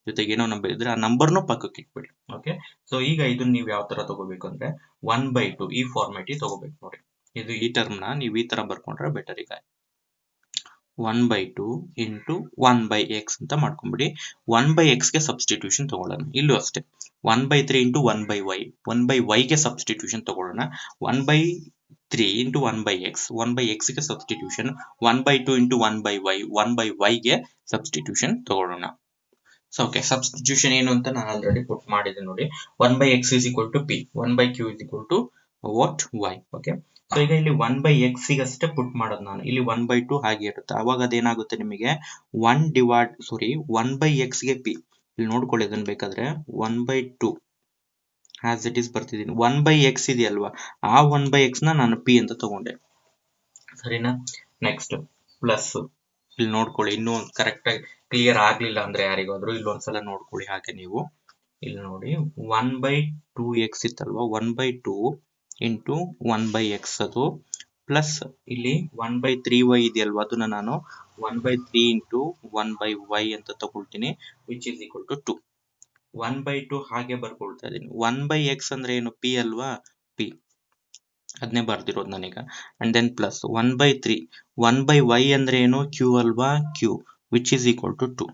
ಜೊತೆಗೆ ಏನೋ ನಂಬರ್ ಇದ್ರೆ ಆ ನಂಬರ್ನು ಪಕ್ಕಕ್ಕೆ ಇಟ್ಬಿಡಿ. ಓಕೆ, ಸೊ ಈಗ ಇದನ್ನ ನೀವು ಯಾವ ತರ ತಗೋಬೇಕು ಅಂದ್ರೆ 1/2 ಈ ಫಾರ್ಮ್ಯಾಟ್ ತಗೋಬೇಕು ನೋಡಿ. ಇದು ಈ ಟರ್ಮ್ ನ ನೀವು ಈ ತರ ಬರ್ಕೊಂಡ್ರೆ ಬೆಟರ್. ಈಗ 1/2 ಇಂಟು 1/x ಅಂತ ಮಾಡ್ಕೊಂಡ್ಬಿಡಿ. 1/x ಗೆ ಸಬ್ಸ್ಟಿಟ್ಯೂಷನ್ ತಗೊಳ್ಳೋಣ. ಇಲ್ಲೂ ಅಷ್ಟೇ 1/3 ಇಂಟು 1/y, 1/y ಗೆ ಸಬ್ಸ್ಟಿಟ್ಯೂಷನ್ ತಗೊಳ್ಳೋಣ. 1/3 ಇಂಟು 1/x, 1/x ಗೆ ಸಬ್ಸ್ಟಿಟ್ಯೂಷನ್. 1/2 ಇಂಟು 1/y, 1/y ಗೆ ಸಬ್ಸ್ಟಿಟ್ಯೂಷನ್ ತಗೊಳ್ಳೋಣ. ಸೊ ಓಕೆ, ಸಬ್ಸ್ಟಿಟ್ಯೂಷನ್ ಏನು ಅಂತ ನಾನು ಆಲ್ರೆಡಿ ಪುಟ್ ಮಾಡಿದೆ ನೋಡಿ. 1/x is equal to p, 1/q is equal to what y. Okay, so ಈಗ ಇಲ್ಲಿ 1/x ಗೆ ಅಷ್ಟೇ ಪುಟ್ ಮಾಡೋದು ನಾನು. ಇಲ್ಲಿ 1/2 ಹಾಗೆ ಇರುತ್ತೆ. ಅವಾಗ ಅದೇನಾಗುತ್ತೆ ನಿಮಗೆ 1/x ಗೆ p. ಇಲ್ಲಿ ನೋಡ್ಕೊಳ್ಳಿ ಅದನ್ನ ಬೇಕಾದ್ರೆ 1/2 ಆಸ್ ಇಟ್ ಈಸ್ ಬರ್ತಿದ್ದೀನಿ. 1/x ಇದೆಯಲ್ವಾ, ಆ 1/x ನ ನಾನು p ಅಂತ ತಗೊಂಡೆ, ಸರಿನಾ? ನೆಕ್ಸ್ಟ್ ಪ್ಲಸ್, ಇಲ್ಲಿ ನೋಡ್ಕೊಳ್ಳಿ, ಇನ್ನೂ ಕರೆಕ್ಟ್ ಆಗಿ ಕ್ಲಿಯರ್ ಆಗ್ಲಿಲ್ಲ ಅಂದ್ರೆ ಯಾರಿಗಾದ್ರೂ ಇಲ್ಲೊಂದ್ಸಲ ನೋಡ್ಕೊಳ್ಳಿ. ಹಾಗೆ ನೀವು ಇಲ್ಲಿ ನೋಡಿ 1/2x ಇತ್ತಲ್ವಾ, 1/2 ಇಂಟು 1/x ಅದು ಪ್ಲಸ್ ಇಲ್ಲಿ 1/3y ಇದೆಯಲ್ವಾ, ಅದನ್ನ ನಾನು 1/3 ಇಂಟು 1/y ಅಂತ ತಗೊಳ್ತೀನಿ, ವಿಚ್ ಇಸ್ ಈಕ್ವಲ್ ಟು 2. 1/2 ಹಾಗೆ ಬರ್ಕೊಳ್ತಾ ಇದ್ದೀನಿ. 1/x ಅಂದ್ರೆ ಏನು, p ಅಲ್ವಾ, p ಅದನ್ನೇ ಬರ್ದಿರೋದು ನಾನೀಗ. ಅಂಡ್ ದೆನ್ ಪ್ಲಸ್ 1/3, 1/y ಅಂದ್ರೆ ಏನು, q ಅಲ್ವಾ, q which is equal to 2.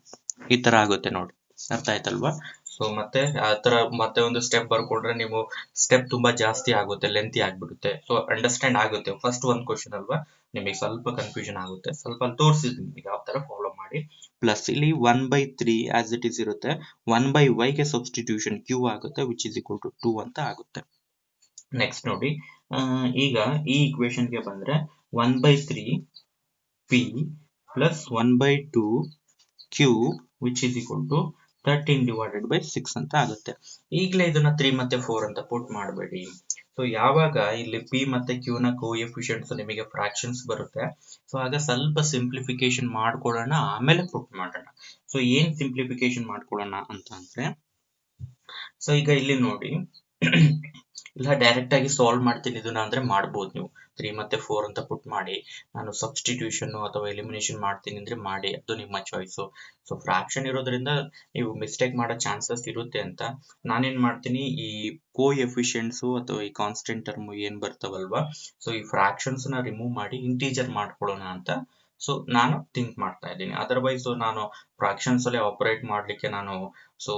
ಈ ತರ ಆಗುತ್ತೆ ನೋಡಿ. ಅರ್ಥ ಆಯ್ತಲ್ವಾ? ಸೊ ಮತ್ತೆ ಆ ತರ ಮತ್ತೆ ಒಂದು ಸ್ಟೆಪ್ ಬರ್ಕೊಂಡ್ರೆ ನೀವು ಸ್ಟೆಪ್ ತುಂಬಾ ಜಾಸ್ತಿ ಆಗುತ್ತೆ, ಲೆಂತಿ ಆಗ್ಬಿಡುತ್ತೆ. ಸೊ ಅಂಡರ್ಸ್ಟ್ಯಾಂಡ್ ಆಗುತ್ತೆ. ಫಸ್ಟ್ ಒಂದು ಕ್ವಶನ್ ಅಲ್ವಾ, ನಿಮಗೆ ಸ್ವಲ್ಪ ಕನ್ಫ್ಯೂಷನ್ ಆಗುತ್ತೆ. ಸ್ವಲ್ಪ ಅಲ್ಲಿ ತೋರಿಸಿದ್ದೀನಿ ಯಾವ ತರ ಫಾಲೋ ಮಾಡಿ. ಪ್ಲಸ್ ಇಲ್ಲಿ 1/3 ಆಸ್ ಇಟ್ ಇಸ್ ಇರುತ್ತೆ, 1/y ಗೆ ಸಬ್ಸ್ಟಿಟ್ಯೂಷನ್ q ಆಗುತ್ತೆ, ವಿಚ್ ಇಸ್ ಈಕ್ವಲ್ ಟು 2 ಅಂತ ಆಗುತ್ತೆ. ನೆಕ್ಸ್ಟ್ ನೋಡಿ, ಈಗ ಈ ಇಕ್ವೇಶನ್ ಗೆ ಬಂದ್ರೆ 1/3 p plus 1/2 q which is equal to 13/6 ಅಂತ ಆಗುತ್ತೆ. ಈಗಲೇ ಇದನ್ನ 3 ಮತ್ತೆ 4 ಅಂತ ಪುಟ್ ಮಾಡಬೇಡಿ. ಸೊ ಯಾವಾಗ ಇಲ್ಲಿ p ಮತ್ತೆ q ನ ಕೋಎಫಿಷಿಯಂಟ್ಸ್ ನಿಮಗೆ ಫ್ರಾಕ್ಷನ್ಸ್ ಬರುತ್ತೆ, ಸೊ ಆಗ ಸ್ವಲ್ಪ ಸಿಂಪ್ಲಿಫಿಕೇಶನ್ ಮಾಡ್ಕೊಳ್ಳೋಣ, ಆಮೇಲೆ ಪುಟ್ ಮಾಡೋಣ. ಸೊ ಏನ್ ಸಿಂಪ್ಲಿಫಿಕೇಶನ್ ಮಾಡ್ಕೊಳ್ಳೋಣ ಅಂತ ಅಂದ್ರೆ, ಸೊ ಈಗ ಇಲ್ಲಿ ನೋಡಿ, ಇಲ್ಲ ಡೈರೆಕ್ಟ್ ಆಗಿ ಸಾಲ್ವ್ ಮಾಡ್ತೀನಿ ಇದನ್ನ ಅಂದ್ರೆ ಮಾಡ್ಬೋದು ನೀವು. 3 ಮತ್ತೆ 4 ಅಂತ ಪುಟ್ ಮಾಡಿ, ನಾನು ಸಬ್ಸ್ಟಿಟ್ಯೂಷನ್ ಅಥವಾ ಎಲಿಮಿನೇಷನ್ ಮಾಡ್ತೀನಿ ಅಂದ್ರೆ ಮಾಡಿ, ಅದು ನಿಮ್ಮ ಚಾಯ್ಸು. ಸೊ ಫ್ರಾಕ್ಷನ್ ಇರೋದ್ರಿಂದ ನೀವು ಮಿಸ್ಟೇಕ್ ಮಾಡೋ ಚಾನ್ಸಸ್ ಇರುತ್ತೆ ಅಂತ ನಾನೇನ್ ಮಾಡ್ತೀನಿ, ಈ ಕೋಎಫಿಷಿಯಂಟ್ಸ್ ಅಥವಾ ಈ ಕಾನ್ಸ್ಟೆಂಟ್ ಟರ್ಮ್ ಏನ್ ಬರ್ತಾವಲ್ವಾ, ಸೊ ಈ ಫ್ರಾಕ್ಷನ್ಸ್ ನ ರಿಮೂವ್ ಮಾಡಿ ಇಂಟೀಜರ್ ಮಾಡ್ಕೊಳ್ಳೋಣ ಅಂತ ಸೊ ನಾನು ಥಿಂಕ್ ಮಾಡ್ತಾ ಇದ್ದೀನಿ. ಅದರ್ವೈಸ್ ನಾನು ಫ್ರಾಕ್ಷನ್ಸ್ ಅಲ್ಲಿ ಆಪರೇಟ್ ಮಾಡ್ಲಿಕ್ಕೆ ನಾನು ಸೊ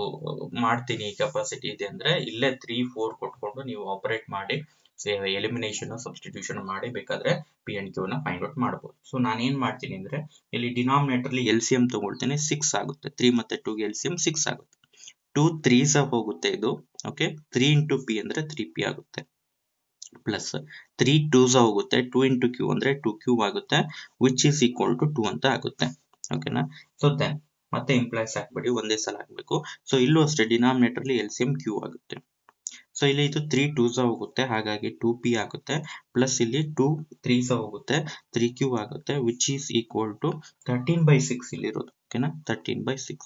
ಮಾಡ್ತೀನಿ, ಕೆಪಾಸಿಟಿ ಇದೆ ಅಂದ್ರೆ ಇಲ್ಲೇ 3 4 ಕೊಟ್ಕೊಂಡು ನೀವು ಆಪರೇಟ್ ಮಾಡಿ ಎಲಿಮಿನೇಷನ್ ಸಬ್ಸ್ಟಿಟ್ಯೂಷನ್ ಮಾಡಿ ಬೇಕಾದ್ರೆ ಪಿ ಅಂಡ್ ಕ್ಯೂ ನ ಫೈಂಡ್ ಔಟ್ ಮಾಡಬಹುದು. ಸೊ ನಾನು ಏನ್ ಮಾಡ್ತೀನಿ ಅಂದ್ರೆ, ಇಲ್ಲಿ ಡಿನಾಮಿನೇಟರ್ ಅಲ್ಲಿ LCM ತಗೊಳ್ತೀನಿ, 6 ಆಗುತ್ತೆ. 3 ಮತ್ತೆ 2 ಗೆ LCM 6 ಆಗುತ್ತೆ. 2 3s ಹೋಗುತ್ತೆ ಇದು. ಓಕೆ, 3 ಇಂಟು p ಅಂದ್ರೆ 3p ಆಗುತ್ತೆ. ಪ್ಲಸ್ 3 2s ಹೋಗುತ್ತೆ, 2 ಇಂಟು q ಅಂದ್ರೆ 2q ಆಗುತ್ತೆ, ವಿಚ್ ಇಸ್ ಈಕ್ವಲ್ ಟು 2 ಅಂತ ಆಗುತ್ತೆ. ಓಕೆನಾ? ಸೊ ದೆನ್ ಮತ್ತೆ ಇಂಪ್ಲೈಸ್ ಹಾಕ್ಬಿಡಿ, ಒಂದೇ ಸಲ ಹಾಕ್ಬೇಕು. ಸೊ ಇಲ್ಲೂ ಅಷ್ಟೇ ಡಿನಾಮಿನೇಟರ್ ಅಲ್ಲಿ LCM q ಆಗುತ್ತೆ. ಸೊ ಇಲ್ಲಿ ಇದು 3 2s ಹೋಗುತ್ತೆ, ಹಾಗಾಗಿ 2p ಆಗುತ್ತೆ. ಪ್ಲಸ್ ಇಲ್ಲಿ 2 3s ಹೋಗುತ್ತೆ, 3q ಆಗುತ್ತೆ, ವಿಚ್ ಈಸ್ ಈಕ್ವಲ್ ಟು 13/6 ಇಲ್ಲಿರೋದು. ಓಕೆನಾ, 13/6.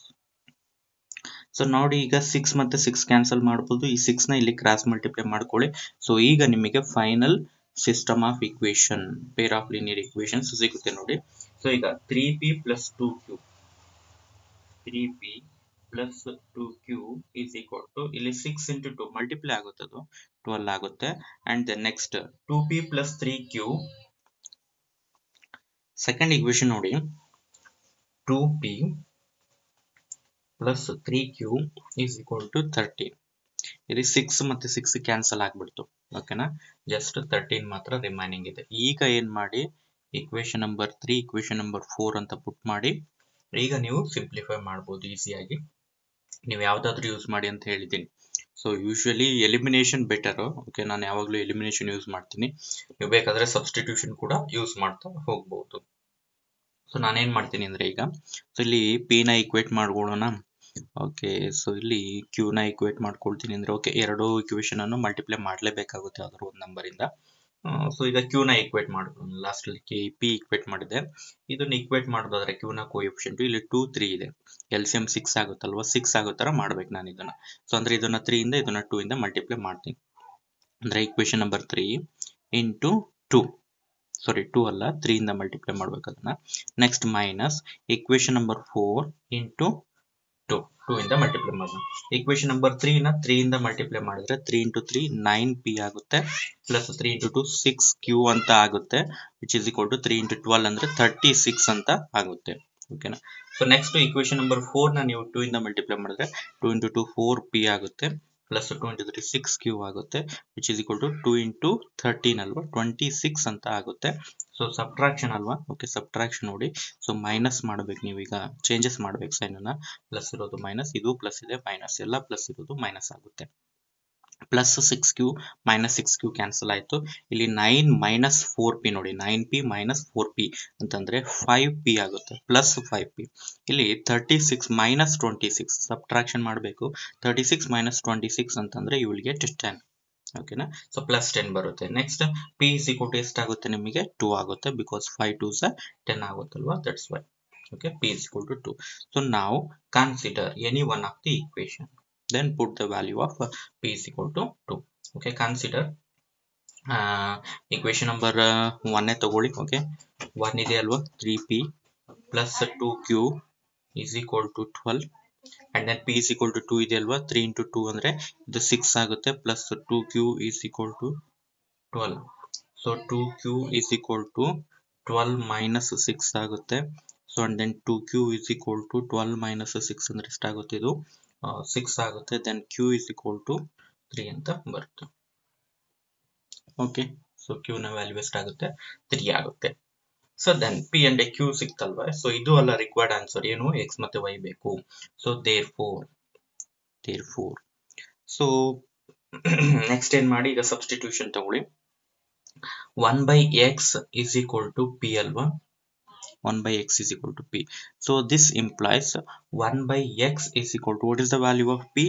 ಸೊ ನೋಡಿ, ಈಗ 6 ಮತ್ತೆ 6 ಕ್ಯಾನ್ಸಲ್ ಮಾಡ್ಬೋದು. ಈ 6 ನ ಇಲ್ಲಿ ಕ್ರಾಸ್ ಮಲ್ಟಿಪ್ಲೈ ಮಾಡ್ಕೊಳ್ಳಿ. ಸೊ ಈಗ ನಿಮಗೆ final system of equation, peer of linear equations ಸಿಗುತ್ತೆ ನೋಡಿ. ಸೊ ಈಗ 3p plus 2q, 3p plus 2q is equal to, ಇಲ್ಲಿ 6 into 2 ಮಲ್ಟಿಪ್ಲೈ ಆಗುತ್ತೆ, ಅದು 12 ಆಗುತ್ತೆ. And then next 2p plus 3q, second equation ನೋಡಿ, 2p plus 3q is equal to 13. ಇಲ್ಲಿ 6 ಮತ್ತೆ 6 ಕ್ಯಾನ್ಸಲ್ ಆಗ್ಬಿಡ್ತು. ಓಕೆನಾ, ಜಸ್ಟ್ 13 ಮಾತ್ರ ರಿಮೈನಿಂಗ್ ಇದೆ. ಈಗ ಏನ್ ಮಾಡಿ, ಇಕ್ವೇಶನ್ ನಂಬರ್ 3 ಇಕ್ವೇಶನ್ ನಂಬರ್ 4 ಅಂತ ಪುಟ್ ಮಾಡಿ ಈಗ ನೀವು ಸಿಂಪ್ಲಿಫೈ ಮಾಡ್ಬೋದು ಈಸಿಯಾಗಿ. ನೀವು ಯಾವ್ದಾದ್ರು ಯೂಸ್ ಮಾಡಿ ಅಂತ ಹೇಳಿದ್ದೀನಿ. So usually elimination better. Okay, ನಾನು ಯಾವಾಗಲೂ ಎಲಿಮಿನೇಷನ್ ಯೂಸ್ ಮಾಡ್ತೀನಿ. ನೀವು ಬೇಕಾದ್ರೆ ಸಬ್ಸ್ಟಿಟ್ಯೂಷನ್ ಕೂಡ ಯೂಸ್ ಮಾಡ್ತಾ ಹೋಗ್ಬಹುದು. ಸೊ ನಾನೇನ್ ಮಾಡ್ತೀನಿ ಅಂದ್ರೆ ಈಗ, ಸೊ ಇಲ್ಲಿ ಪಿ ನ ಈಕ್ವೇಟ್ ಮಾಡ್ಕೊಳ್ಳೋಣ. ಓಕೆ, ಸೊ ಇಲ್ಲಿ ಕ್ಯೂ ನ ಈಕ್ವೇಟ್ ಮಾಡ್ಕೊಳ್ತೀನಿ ಅಂದ್ರೆ, ಓಕೆ, ಎರಡು ಇಕ್ವೇಶನ್ ಅನ್ನು ಮಲ್ಟಿಪ್ಲೈ ಮಾಡಲೇಬೇಕಾಗುತ್ತೆ ಯಾವ್ದಾದ್ರು ಒಂದು ನಂಬರ್ ಇಂದ. ಸೊ ಈಗ ಕ್ಯೂ ನ ಈಕ್ವೇಟ್ ಮಾಡ್ಕೊಳ್ಳೋಣ. ಲಾಸ್ಟ್ ಅಲ್ಲಿ ಪಿ ಈಕ್ವೇಟ್ ಮಾಡಿದೆ, ಇದನ್ನ ಈಕ್ವೇಟ್ ಮಾಡೋದಾದ್ರೆ ಕ್ಯೂ ನ ಕೋಎಫಿಷಿಯಂಟ್ ಇಲ್ಲಿ 2 3 ಇದೆ, LCM 6 ಆಗುತ್ತಲ್ವಾ, 6 ಆಗೋ ತರ ಮಾಡ್ಬೇಕು ನಾನು ಇದನ್ನ. ಸೊ ಅಂದ್ರೆ ಇದನ್ನ 3 ಇಂದ ಇದನ್ನ 2 ಇಂದ ಮಲ್ಟಿಪ್ಲೈ ಮಾಡ್ತೀನಿ. ಅಂದ್ರೆ ಇಕ್ವೇಶನ್ ನಂಬರ್ 3 ಇಂಟು 2, ಸಾರಿ 2 ಅಲ್ಲ 3 ಇಂದ ಮಲ್ಟಿಪ್ಲೈ ಮಾಡ್ಬೇಕು ಅದನ್ನ. Next minus equation number 4 into 2 ಇಂದ ಮಲ್ಟಿಪ್ಲೈ ಮಾಡೋಣ. ಇಕ್ವೇಶನ್ ನಂಬರ್ 3 ನ 3 ಇಂದ ಮಲ್ಟಿಪ್ಲೈ ಮಾಡಿದ್ರೆ 3 ಇಂಟು 3 9p ಆಗುತ್ತೆ, ಪ್ಲಸ್ 3 ಇಂಟು 2 6q ಅಂತ ಆಗುತ್ತೆ, which is equal to 3 into 12 ಅಂದ್ರೆ 36 ಅಂತ ಆಗುತ್ತೆ. ಓಕೆನಾ, ಸೊ ನೆಕ್ಸ್ಟ್ ಇಕ್ವೇಶನ್ ನಂಬರ್ 4 ನ ನೀವು 2 ಇಂದ ಮಲ್ಟಿಪ್ಲೈ ಮಾಡಿದ್ರೆ 2 ಇಂಟು 2 4p ಆಗುತ್ತೆ, ಪ್ಲಸ್ 2 ಇಂಟು 3 6q ಆಗುತ್ತೆ, which is equal to 2 into 13 ಅಲ್ವಾ 26 ಅಂತ ಆಗುತ್ತೆ. ಸೊ ಸಬ್ಟ್ರಾಕ್ಷನ್ ಅಲ್ವಾ, ಓಕೆ, ಸಬ್ಟ್ರಾಕ್ಷನ್ ನೋಡಿ. ಸೊ ಮೈನಸ್ ಮಾಡ್ಬೇಕು, ನೀವೀಗ ಚೇಂಜಸ್ ಮಾಡ್ಬೇಕು ಸೈನ್ ಅನ್ನ. ಪ್ಲಸ್ ಇರೋದು ಮೈನಸ್, ಇದು ಪ್ಲಸ್ ಇದೆ ಮೈನಸ್, ಎಲ್ಲ ಪ್ಲಸ್ ಇರೋದು ಮೈನಸ್ ಆಗುತ್ತೆ. Plus 6q minus 6q cancel ಆಯ್ತು. ಇಲ್ಲಿ 9 ಮೈನಸ್ 4p ನೋಡಿ, 9p ಮೈನಸ್ 4p ಅಂತಂದ್ರೆ 5p ಆಗುತ್ತೆ, ಪ್ಲಸ್ 5p. ಇಲ್ಲಿ 36 ಮೈನಸ್ 26 ಸಬ್ಟ್ರಾಕ್ಷನ್ ಮಾಡಬೇಕು. 36 ಮೈನಸ್ 26 ಅಂತಂದ್ರೆ ಯು ವಿಲ್ ಗೆಟ್ 10. ಓಕೆನಾ, ಸೊ ಪ್ಲಸ್ 10 ಬರುತ್ತೆ. Next p is equal to ಎಷ್ಟಾಗುತ್ತೆ ನಿಮಗೆ 2 ಆಗುತ್ತೆ, ಬಿಕಾಸ್ 5 2s 10 ಆಗುತ್ತಲ್ವಾ, that's why. Okay, p is equal to 2. So now consider any one of the equation, then put the value of p is equal to 2. Okay, consider equation number 1 ತಗೊಳ್ಳಿ. Okay, 1 ಇದೆ ಅಲ್ವಾ, 3p plus 2q is equal to 12, and then p is equal to 2 ಇದೆ ಅಲ್ವಾ, 3 into 2 ಅಂದ್ರೆ ಇದು 6 ಆಗುತ್ತೆ, plus 2q is equal to 12. So 2q is equal to 12 minus 6 ಆಗುತ್ತೆ. So and then 2q is equal to 12 minus 6 ಅಂದ್ರೆ ಎಷ್ಟಾಗುತ್ತೆ, ಇದು 6 ಆಗುತ್ತೆ. Then q is equal to 3 ಅಂತ ಬರುತ್ತೆ. ಓಕೆ, ಸೊ q ನ ವ್ಯಾಲ್ಯೂ ಎಷ್ಟಾಗುತ್ತೆ, 3 ಆಗುತ್ತೆ. So then p and q ಸಿಕ್ತಲ್ವಾ. ಸೊ ಇದು ಅಲ್ಲ ರಿಕ್ವೈರ್ಡ್ ಆನ್ಸರ್, ಏನು x ಮತ್ತೆ y ಬೇಕು. ಸೊ therefore ಸೊ ನೆಕ್ಸ್ಟ್ ಏನ್ ಮಾಡಿ, ಈಗ ಸಬ್ಸ್ಟಿಟ್ಯೂಷನ್ ತಗೊಳ್ಳಿ. 1/x is equal to p ಅಲ್ವಾ, 1/x is equal to p. So this implies 1/x is equal to, what is the value of p?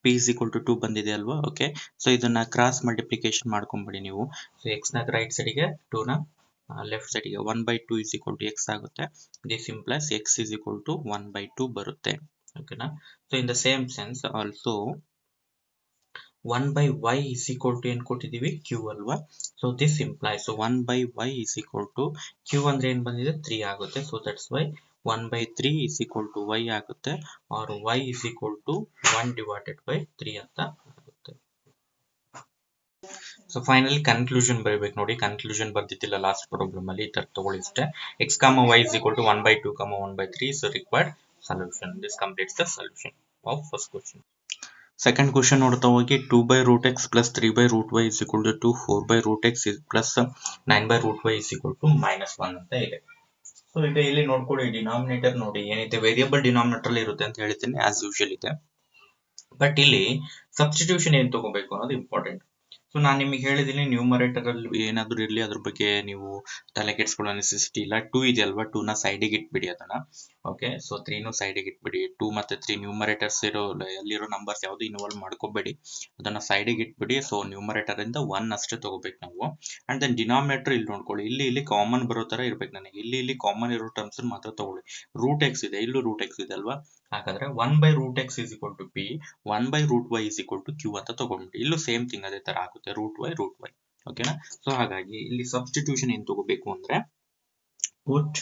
p is equal to 2 ಬಂದಿದೆ ಅಲ್ವಾ. Okay, so ಇದನ್ನ cross multiplication ಮಾಡ್ಕೊಂಬಿಡಿ ನೀವು. So x ನ right ಸೈಡ್ಗೆ 2 ನ left ಸೈಡ್ಗೆ 1/2 is equal to x ಆಗುತ್ತೆ. This implies x is equal to 1/2 ಬರುತ್ತೆ. ಓಕೆನಾ, so in the same sense also 1/y is equal to ಏನ್ ಕೊಟ್ಟಿದೀವಿ, q ಅಲ್ವಾ. So this implies 1/y is equal to q ಅಂದ್ರೆ ಏನ್ ಬಂದಿದೆ, 3 ಆಗುತ್ತೆ. So that's why 1/3 is equal to y ಆಗುತ್ತೆ, or y is equal to 1 divided by 3 ಅಂತ ಆಗುತ್ತೆ. So finally conclusion ಬರೀಬೇಕು ನೋಡಿ. ಕನ್ಕ್ಲೂಷನ್ ಬರ್ದಿದ್ದಿಲ್ಲ ಲಾಸ್ಟ್ ಪ್ರಾಬ್ಲಮ್ ಅಲ್ಲಿ, ಈ ತರ ತಗೊಳ್ಳಿ ಅಷ್ಟೇ. x, y is equal to 1/2, 1/3 is required solution. This completes the solution of first question. Second question ನೋಡ್ತಾ ಹೋಗಿ, 2/√x plus 3/√y is equal to 2, 4/√x plus 9/√y is equal to -1 ಅಂತ ಇದೆ. So ಈಗ ಇಲ್ಲಿ ನೋಡ್ಕೊಳ್ಳಿ, ಡಿನಾಮಿನೇಟರ್ ನೋಡಿ ಏನಿದೆ, variable denominator ಅಲ್ಲಿ ಇರುತ್ತೆ ಅಂತ ಹೇಳ್ತೀನಿ, ಆಸ್ ಯೂಶುವಲ್ ಇದೆ. ಬಟ್ ಇಲ್ಲಿ ಸಬ್ಸ್ಟಿಟ್ಯೂಷನ್ ಏನ್ ತಗೋಬೇಕು ಅನ್ನೋದು ಇಂಪಾರ್ಟೆಂಟ್. ಸೊ ನಾನು ನಿಮಗೆ ಹೇಳಿದೀನಿ, ನ್ಯೂಮರೇಟರ್ ಅಲ್ಲಿ ಏನಾದ್ರು ಇರಲಿ, ಅದ್ರ ಬಗ್ಗೆ ನೀವು ತಲೆ ಕೆಡಿಸ್ಕೊಳ್ಳೋ ನೆಸೆಸಿಟಿ ಇಲ್ಲ. 2 ಇದೆ ಅಲ್ವಾ, 2 ನ ಸೈಡಿಗೆ ಇಟ್ಬಿಡಿ ಅದನ್ನ. ಓಕೆ, ಸೊ 3 ಸೈಡಿಗೆ ಇಟ್ಬಿಡಿ. 2 ಮತ್ತೆ 3 ನ್ಯೂಮರೇಟರ್ಸ್ ಅಲ್ಲಿರೋ ನಂಬರ್ಸ್ ಯಾವುದು ಇನ್ವಾಲ್ವ್ ಮಾಡ್ಕೋಬೇಡಿ, ಅದನ್ನ ಸೈಡಿಗೆ ಇಟ್ಬಿಡಿ. ಸೊ ನ್ಯೂಮರೇಟರ್ ಇಂದ 1 ಅಷ್ಟೇ ತಗೋಬೇಕು ನಾವು. ಅಂಡ್ ದೆನ್ ಡಿನಾಮಿನೇಟರ್ ಇಲ್ಲಿ ನೋಡ್ಕೊಳ್ಳಿ, ಇಲ್ಲಿ ಕಾಮನ್ ಬರೋ ತರ ಇರ್ಬೇಕು ನನಗೆ. ಇಲ್ಲಿ ಕಾಮನ್ ಇರೋ ಟರ್ಮ್ಸ್ ಮಾತ್ರ ತಗೊಳ್ಳಿ. ರೂಟ್ ಎಕ್ಸ್ ಇದೆ, ಇಲ್ಲೂ ರೂಟ್ ಎಕ್ಸ್ ಇದೆ ಅಲ್ವಾ, ಹಾಗಾದ್ರೆ 1/√x is equal to p, 1/√y is equal to q ಅಂತ ತಗೊಂಡ್ಬಿಡಿ. ಇಲ್ಲೂ ಸೇಮ್ ಥಿಂಗ್ ಅದೇ ತರ ಆಗುತ್ತೆ, √y. ಓಕೆನಾ. ಸೊ ಹಾಗಾಗಿ ಇಲ್ಲಿ ಸಬ್ಸ್ಟಿಟ್ಯೂಷನ್ ಏನ್ ತಗೋಬೇಕು ಅಂದ್ರೆ, put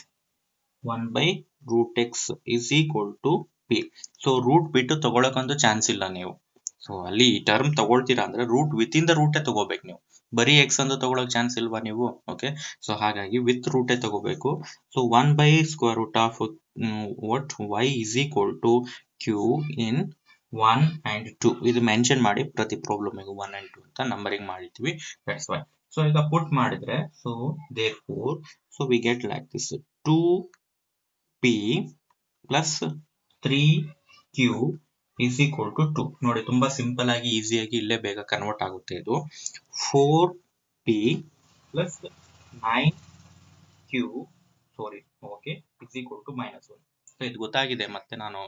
1/√x is equal to p. So root ಬಿಟ್ಟು ತಗೊಳಕಂತೂ ಚಾನ್ಸ್ ಇಲ್ಲ ನೀವು. ಸೊ ಅಲ್ಲಿ ಈ ಟರ್ಮ್ ತಗೊಳ್ತೀರಾ ಅಂದ್ರೆ ರೂಟ್ ವಿತ್ ಇನ್ ದ ರೂಟೇ ತಗೋಬೇಕು ನೀವು, ಬರೀ ಎಕ್ಸ್ ಅಂತ ತಗೊಳಕ್ ಚಾನ್ಸ್ ಇಲ್ವಾ ನೀವು. ಓಕೆ, ಸೊ ಹಾಗಾಗಿ ವಿತ್ ರೂಟೇ ತಗೋಬೇಕು. So 1/√of what y is equal to q in 1 and 2. ಇದು ಮೆನ್ಷನ್ ಮಾಡಿ ಪ್ರತಿ ಪ್ರಾಬ್ಲಮ್ 1 and 2 ಅಂತ ನಂಬರಿಂಗ್ ಮಾಡಿದ್ವಿ, ದಟ್ಸ್ ವೈ. ಸೊ ಈಗ ಪುಟ್ ಮಾಡಿದ್ರೆ, so therefore so we get like this 2p plus 3q is equal to 2. ನೋಡಿ, ತುಂಬಾ ಸಿಂಪಲ್ ಆಗಿ ಈಸಿಯಾಗಿ ಇಲ್ಲೇ ಬೇಗ ಕನ್ವರ್ಟ್ ಆಗುತ್ತೆ ಇದು. 4p plus 9q is equal to -1. So ಇದು ಗೊತ್ತಾಗಿದೆ, ಮತ್ತೆ ನಾನು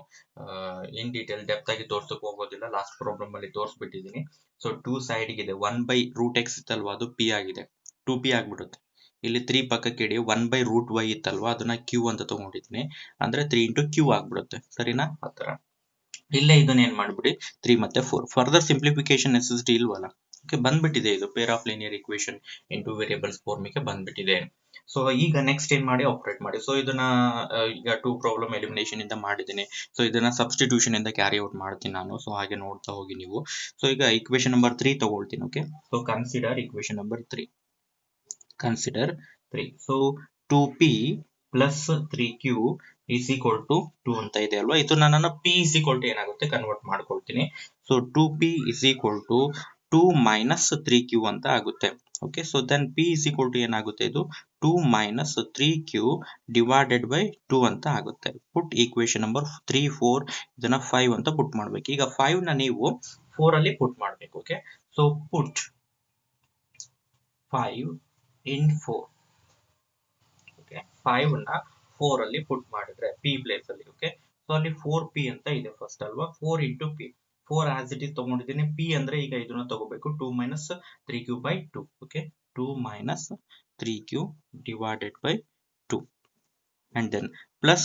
ಇನ್ ಡೀಟೇಲ್ ಡೆಪ್ತ್ ಆಗಿ ತೋರ್ಸಕ್ ಹೋಗೋದಿಲ್ಲ, ಲಾಸ್ಟ್ ಪ್ರಾಬ್ಲಮ್ ಅಲ್ಲಿ ತೋರಿಸ್ಬಿಟ್ಟಿದ್ದೀನಿ. ಸೊ 2 ಸೈಡ್ ಗಿದೆ 1/√x ಇತ್ತಲ್ವಾ, ಅದು p ಆಗಿದೆ, 2p ಆಗ್ಬಿಡುತ್ತೆ. ಇಲ್ಲಿ 3 ಪಕ್ಕಕ್ಕೆ ಇಡಿ, 1/√y ಇತ್ತಲ್ವಾ, ಅದನ್ನ q ಅಂತ ತಗೊಂಡಿದ್ದೀನಿ, ಅಂದ್ರೆ 3 into q ಆಗ್ಬಿಡುತ್ತೆ. ಸರಿನಾ, ಆತರ. ಇಲ್ಲೇ ಇದನ್ನ ಏನ್ ಮಾಡ್ಬಿಡಿ, 3 ಮತ್ತೆ 4. ಫರ್ದರ್ ಸಿಂಪ್ಲಿಫಿಕೇಶನ್ ನೆಸೆಸಿಟಿ ಇಲ್ವಲ್ಲ. ಓಕೆ, ಬಂದ್ಬಿಟ್ಟಿದೆ ಇದು pair of linear equation in two variables ಫಾರ್ಮಿಗೆ ಬಂದ್ಬಿಟ್ಟಿದೆ. ಸೊ ಈಗ ನೆಕ್ಸ್ಟ್ ಏನ್ ಮಾಡಿ, ಆಪರೇಟ್ ಮಾಡಿ. ಸೊ ಇದನ್ನ ಈಗ 2 ಪ್ರಾಬ್ಲಮ್ ಎಲಿಮಿನೇಷನ್ ಇಂದ ಮಾಡಿದ್ದೀನಿ. ಸೊ ಇದನ್ನ ಸಬ್ಸ್ಟಿಟ್ಯೂಷನ್ ಇಂದ ಕ್ಯಾರಿ ಔಟ್ ಮಾಡ್ತೀನಿ ನಾನು. ಸೊ ಹಾಗೆ ನೋಡ್ತಾ ಹೋಗಿ ನೀವು. ಸೊ ಈಗ ಇಕ್ವೇಶನ್ ನಂಬರ್ 3 ತಗೊಳ್ತೀನಿ. Okay, so consider equation number 3. Consider 3. So 2p plus 3q is equal to 2 ಅಂತ ಇದೆ ಅಲ್ವಾ, ಇದು ನಾನು p is equal to ಏನಾಗುತ್ತೆ ಕನ್ವರ್ಟ್ ಮಾಡ್ಕೊಳ್ತೀನಿ. So 2p is equal to 2 minus 3q ಅಂತ ಆಗುತ್ತೆ. Okay, so then p is equal to ಏನಾಗುತ್ತೆ, ಇದು 2 minus 3q divided by 2 ಅಂತ ಆಗುತ್ತೆ. ಪುಟ್ ಈಕ್ವೇಶನ್ ನಂಬರ್ 3, 4 ಇದನ್ನ 5 ಅಂತ ಪುಟ್ ಮಾಡ್ಬೇಕು. ಈಗ 5 ನ ನೀವು 4 ಅಲ್ಲಿ ಪುಟ್ ಮಾಡ್ಬೇಕು. Okay, so put 5 in 4. Okay, 5 ನ 4 ಅಲ್ಲಿ ಪುಟ್ ಮಾಡಿದ್ರೆ p ಪ್ಲೇಸ್ ಅಲ್ಲಿ. ಓಕೆ, ಸೊ ಅಲ್ಲಿ 4p ಅಂತ ಇದೆ ಫಸ್ಟ್ ಅಲ್ವಾ, 4 into p. 4 as it is ತಗೊಂಡಿದ್ದೀನಿ, p ಅಂದ್ರೆ ಈಗ ಇದನ್ನ ತಗೋಬೇಕು, 2 minus 3q by 2. Okay, 2 minus 3q divided by 2 and then plus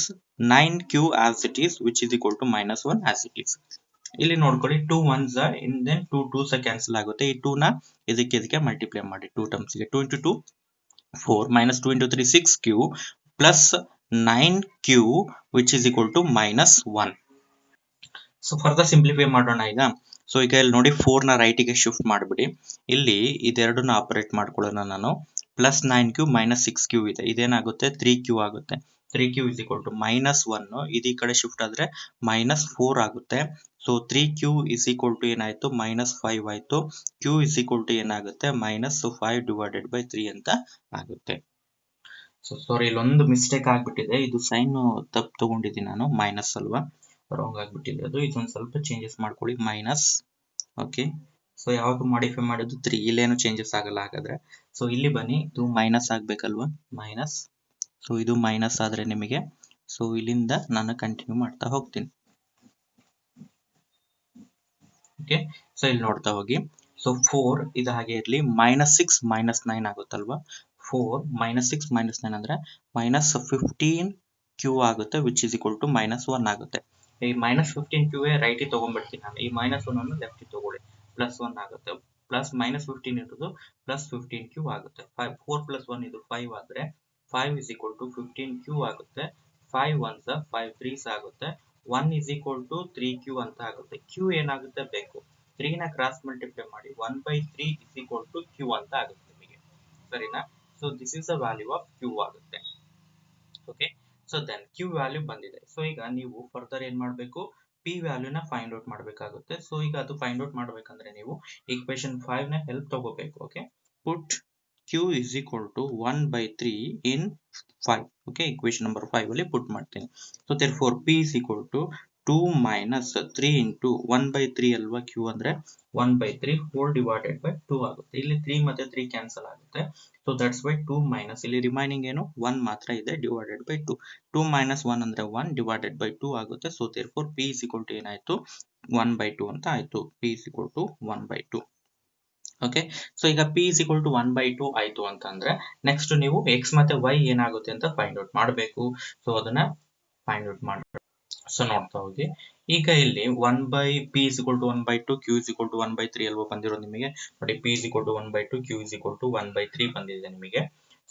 9q as it is, which is equal to -1 as it is. ಇಲ್ಲಿ ನೋಡ್ಕೊಳ್ಳಿ, 2 1s and then 2 2s cancel ಆಗುತ್ತೆ. ಈ 2 ನ ಇದಕ್ಕೆ ಮಲ್ಟಿಪ್ಲೈ ಮಾಡಿ 2 ಟರ್ಮ್ಸ್ ಗೆ. 2 into 2 4 minus 2 into 3 6q plus 9q which is equal to -1. So further simplify ಮಾಡೋಣ ಈಗ. ಸೊ ಈಗ ಇಲ್ಲಿ ನೋಡಿ, 4 ನ ರೈಟಿಗೆ ಶಿಫ್ಟ್ ಮಾಡಿಬಿಡಿ. ಇಲ್ಲಿ ಇದೆರಡನ್ನ ಆಪರೇಟ್ ಮಾಡ್ಕೊಳ್ಳೋಣ ನಾನು. ಪ್ಲಸ್ 9q minus 6q ಇದೆ, ಇದೇನಾಗುತ್ತೆ 3q ಆಗುತ್ತೆ. 3q is equal to -1. ಇದು ಈ ಕಡೆ ಶಿಫ್ಟ್ ಆದ್ರೆ -4 ಆಗುತ್ತೆ. So 3q is equal to ಏನಾಯ್ತು, -5 ಆಯ್ತು. q is equal to ಏನಾಗುತ್ತೆ, -5 divided by 3 ಅಂತ ಆಗುತ್ತೆ. ಸೊ ಸಾರಿ, ಇಲ್ಲೊಂದು ಮಿಸ್ಟೇಕ್ ಆಗ್ಬಿಟ್ಟಿದೆ, ಇದು ಸೈನ್ ತಪ್ಪು ತಗೊಂಡಿದ್ದೀನಿ ನಾನು, ಮೈನಸ್ ಅಲ್ವಾ, ರಾಂಗ್ ಆಗ್ಬಿಟ್ಟಿದೆ ಅದು. ಇದೊಂದು ಸ್ವಲ್ಪ ಚೇಂಜಸ್ ಮಾಡ್ಕೊಳ್ಳಿ, ಮೈನಸ್. ಓಕೆ, ಸೊ ಯಾವಾಗ ಮಾಡಿಫೈ ಮಾಡೋದು 3, ಇಲ್ಲೇನು ಚೇಂಜಸ್ ಆಗಲ್ಲ ಹಾಗಾದ್ರೆ. ಸೊ ಇಲ್ಲಿ ಬನ್ನಿ, ಇದು ಮೈನಸ್ ಆಗ್ಬೇಕಲ್ವಾ, ಮೈನಸ್. ಸೊ ಇದು ಮೈನಸ್ ಆದ್ರೆ ನಿಮಗೆ, ಸೊ ಇಲ್ಲಿಂದ ನಾನು ಕಂಟಿನ್ಯೂ ಮಾಡ್ತಾ ಹೋಗ್ತೀನಿ. ಓಕೆ, ಸೊ ಇಲ್ಲಿ ನೋಡ್ತಾ ಹೋಗಿ. ಸೊ 4 ಇದು ಹಾಗೆ ಇರಲಿ, -6 -9 ಆಗುತ್ತಲ್ವಾ. 4 -6 -9 ಅಂದ್ರೆ -15q ಆಗುತ್ತೆ, ವಿಚ್ ಇಸ್ ಈಕ್ವಲ್ ಟು -1 ಆಗುತ್ತೆ. ಈ -15q ರೈಟ್ ತಗೊಂಡ್ಬಿಡ್ತೀನಿ ನಾನು, ಈ -1 ಅನ್ನು ಲೆಫ್ಟ್ ತಗೊಳ್ಳಿ, +1 ಆಗುತ್ತೆ. ಪ್ಲಸ್ -15 ಇರೋದು +15q ಆಗುತ್ತೆ. 4 + 1 ಇದು 5 ಆದ್ರೆ 5 is equal to 15q ಆಗುತ್ತೆ. 5 1s 5 3s ಆಗುತ್ತೆ. 1 is equal to 3q ಅಂತ ಆಗುತ್ತೆ. q ಏನಾಗುತ್ತೆ ಬೇಕು, 3 ನ ಕ್ರಾಸ್ ಮಲ್ಟಿಪ್ಲೈ ಮಾಡಿ 1/3 is equal to q ಅಂತ ಆಗುತ್ತೆ ನಿಮಗೆ. ಸರಿನಾ, so this is the value of q ಆಗುತ್ತೆ. Okay, so then q value ಬಂದಿದೆ. ಸೊ ಈಗ ನೀವು ಫರ್ದರ್ ಏನ್ ಮಾಡಬೇಕು, p ವ್ಯಾಲ್ಯೂನ ಫೈಂಡ್ ಔಟ್ ಮಾಡಬೇಕಾಗುತ್ತೆ. ಸೊ ಈಗ ಅದು ಫೈಂಡ್ ಔಟ್ ಮಾಡಬೇಕಂದ್ರೆ ನೀವು ಈಕ್ವೇಶನ್ 5 ನ ಹೆಲ್ಪ್ ತಗೋಬೇಕು. Okay, put q is equal to 1/3 in 5. Okay, equation number 5 ಅಲ್ಲಿ ಪುಟ್ ಮಾಡ್ತೀನಿ. So therefore p is equal to 2 minus 3 into 1 by 3 ಅಲ್ವಾ q ಅಂದ್ರೆ 1 by 3 whole divided by 2 ಆಗುತ್ತೆ. ಇಲ್ಲಿ 3 ಮತ್ತೆ 3 ಕ್ಯಾನ್ಸಲ್ ಆಗುತ್ತೆ. ಸೊ ದಟ್ಸ್ ವೈ 2 ಮೈನಸ್ ಇಲ್ಲಿ ರಿಮೈನಿಂಗ್ ಏನು 1 ಮಾತ್ರ ಇದೆ ಡಿವೈಡೆಡ್ ಬೈ 2. 2 minus 1 ಅಂದ್ರೆ 1 ಡಿವೈಡೆಡ್ ಬೈ 2 ಆಗುತ್ತೆ. So therefore p is equal to ಏನಾಯ್ತು 1 by 2 ಅಂತ ಆಯ್ತು. p is equal to 1 by 2. Okay, so ಈಗ p is equal to 1 by 2 ಆಯ್ತು ಅಂತಂದ್ರೆ ನೆಕ್ಸ್ಟ್ ನೀವು x ಮತ್ತೆ y ಏನಾಗುತ್ತೆ ಅಂತ ಫೈಂಡ್ ಔಟ್ ಮಾಡಬೇಕು. ಸೊ ಅದನ್ನ ಫೈಂಡ್ ಔಟ್ ಮಾಡಿ ಸೊ ನೋಡ್ತಾ ಹೋಗಿ. ಈಗ ಇಲ್ಲಿ 1 by p is equal to 1 by 2 q is equal to 1 by 3 ಅಲ್ವಾ ಬಂದಿರೋದು ನಿಮಗೆ ನೋಡಿ. p is equal to 1 by 2 q is equal to 1 by 3 ಬಂದಿದೆ ನಿಮಗೆ.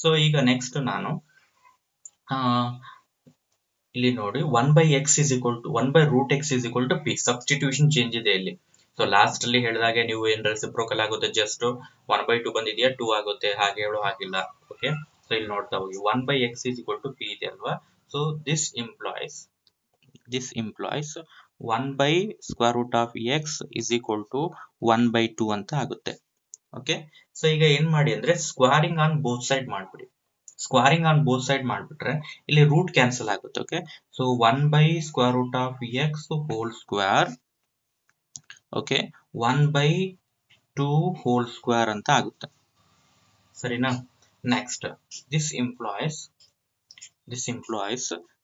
ಸೊ ಈಗ ನೆಕ್ಸ್ಟ್ ನಾನು ಇಲ್ಲಿ ನೋಡಿ 1 by x is equal to 1 by root x is equal to p. Substitution change ಇದೆ ಇಲ್ಲಿ. ಸೊ ಲಾಸ್ಟ್ ಅಲ್ಲಿ ಹೇಳಿದಾಗೆ ನೀವು ಏನ್ ರೆಸಿಪ್ರೋಕಲ್ ಆಗುತ್ತೆ ಜಸ್ಟ್ 1 by 2 ಬಂದಿದೆಯಾ 2 ಆಗುತ್ತೆ, ಹಾಗೆ ಹೇಳೋ ಹಾಗಿಲ್ಲ. ಓಕೆ, ಸೊ ಇಲ್ಲಿ ನೋಡ್ತಾ ಹೋಗಿ 1 by x is equal to p ಇದೆ ಅಲ್ವಾ. So this implies 1 by square root of x is equal to 1 by 2 ಅಂತ ಆಗುತ್ತೆ. ಓಕೆ, ಸೊ ಈಗ ಏನ್ ಮಾಡಿ ಅಂದ್ರೆ ಸ್ಕ್ವಾರಿಂಗ್ ಆನ್ ಬೋತ್ ಸೈಡ್ ಮಾಡ್ಬಿಡಿ. ಸ್ಕ್ವಾರಿಂಗ್ ಆನ್ ಬೋತ್ ಸೈಡ್ ಮಾಡ್ಬಿಟ್ರೆ ಇಲ್ಲಿ ರೂಟ್ ಕ್ಯಾನ್ಸಲ್ ಆಗುತ್ತೆ. Okay, so 1 by square root of x whole square, okay 1 by 2 whole square ಅಂತ ಆಗುತ್ತೆ. ಸರಿನಾ? ನೆಕ್ಸ್ಟ್ this implies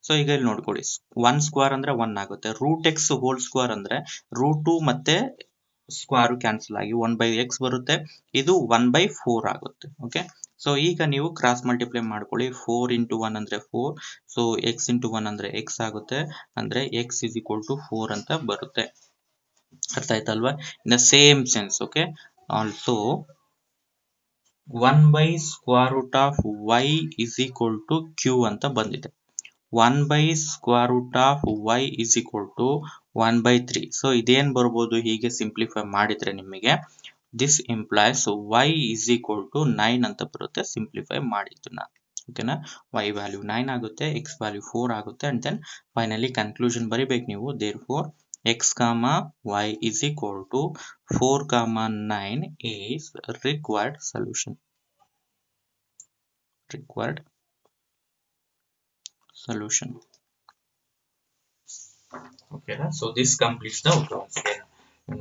ಸೊ ಈಗ ಇಲ್ಲಿ ನೋಡ್ಕೊಳ್ಳಿ 1 ಸ್ಕ್ವೇರ್ ಅಂದ್ರೆ 1 ಆಗುತ್ತೆ. ರೂಟ್ ಎಕ್ಸ್ ಹೋಲ್ ಸ್ಕ್ವೇರ್ ಅಂದ್ರೆ ರೂಟ್ 2 ಮತ್ತೆ ಸ್ಕ್ವೇರ್ ಕ್ಯಾನ್ಸಲ್ ಆಗಿ 1 by x ಬರುತ್ತೆ. ಇದು 1 by 4 ಆಗುತ್ತೆ. ಓಕೆ, ಸೊ ಈಗ ನೀವು ಕ್ರಾಸ್ ಮಲ್ಟಿಪ್ಲೈ ಮಾಡ್ಕೊಳ್ಳಿ. 4 into 1 ಅಂದ್ರೆ 4. ಸೊ x into 1 ಅಂದ್ರೆ x ಆಗುತ್ತೆ. ಅಂದ್ರೆ x is equal to 4 ಅಂತ ಬರುತ್ತೆ. ಅರ್ಥ ಆಯ್ತಲ್ವಾ? In the same sense okay also 1 by square root of y is equal to q ಅಂತ ಬಂದಿದೆ. 1 by square root of y is equal to 1 by 3. So ಇದೇನ್ ಬರ್ಬೋದು ಹೀಗೆ ಸಿಂಪ್ಲಿಫೈ ಮಾಡಿದ್ರೆ ನಿಮಗೆ this implies y is equal to 9 ಅಂತ ಬರುತ್ತೆ. Simplify ಮಾಡಿದ್ದನ್ನ ಓಕೆನಾ. y ವ್ಯಾಲ್ಯೂ 9 ಆಗುತ್ತೆ, x ವ್ಯಾಲ್ಯೂ 4 ಆಗುತ್ತೆ. ಅಂಡ್ ದೆನ್ ಫೈನಲಿ ಕನ್ಕ್ಲೂಷನ್ ಬರಿಬೇಕು ನೀವು. therefore x comma y is equal to 4 comma 9 is required solution. Okay, so this completes the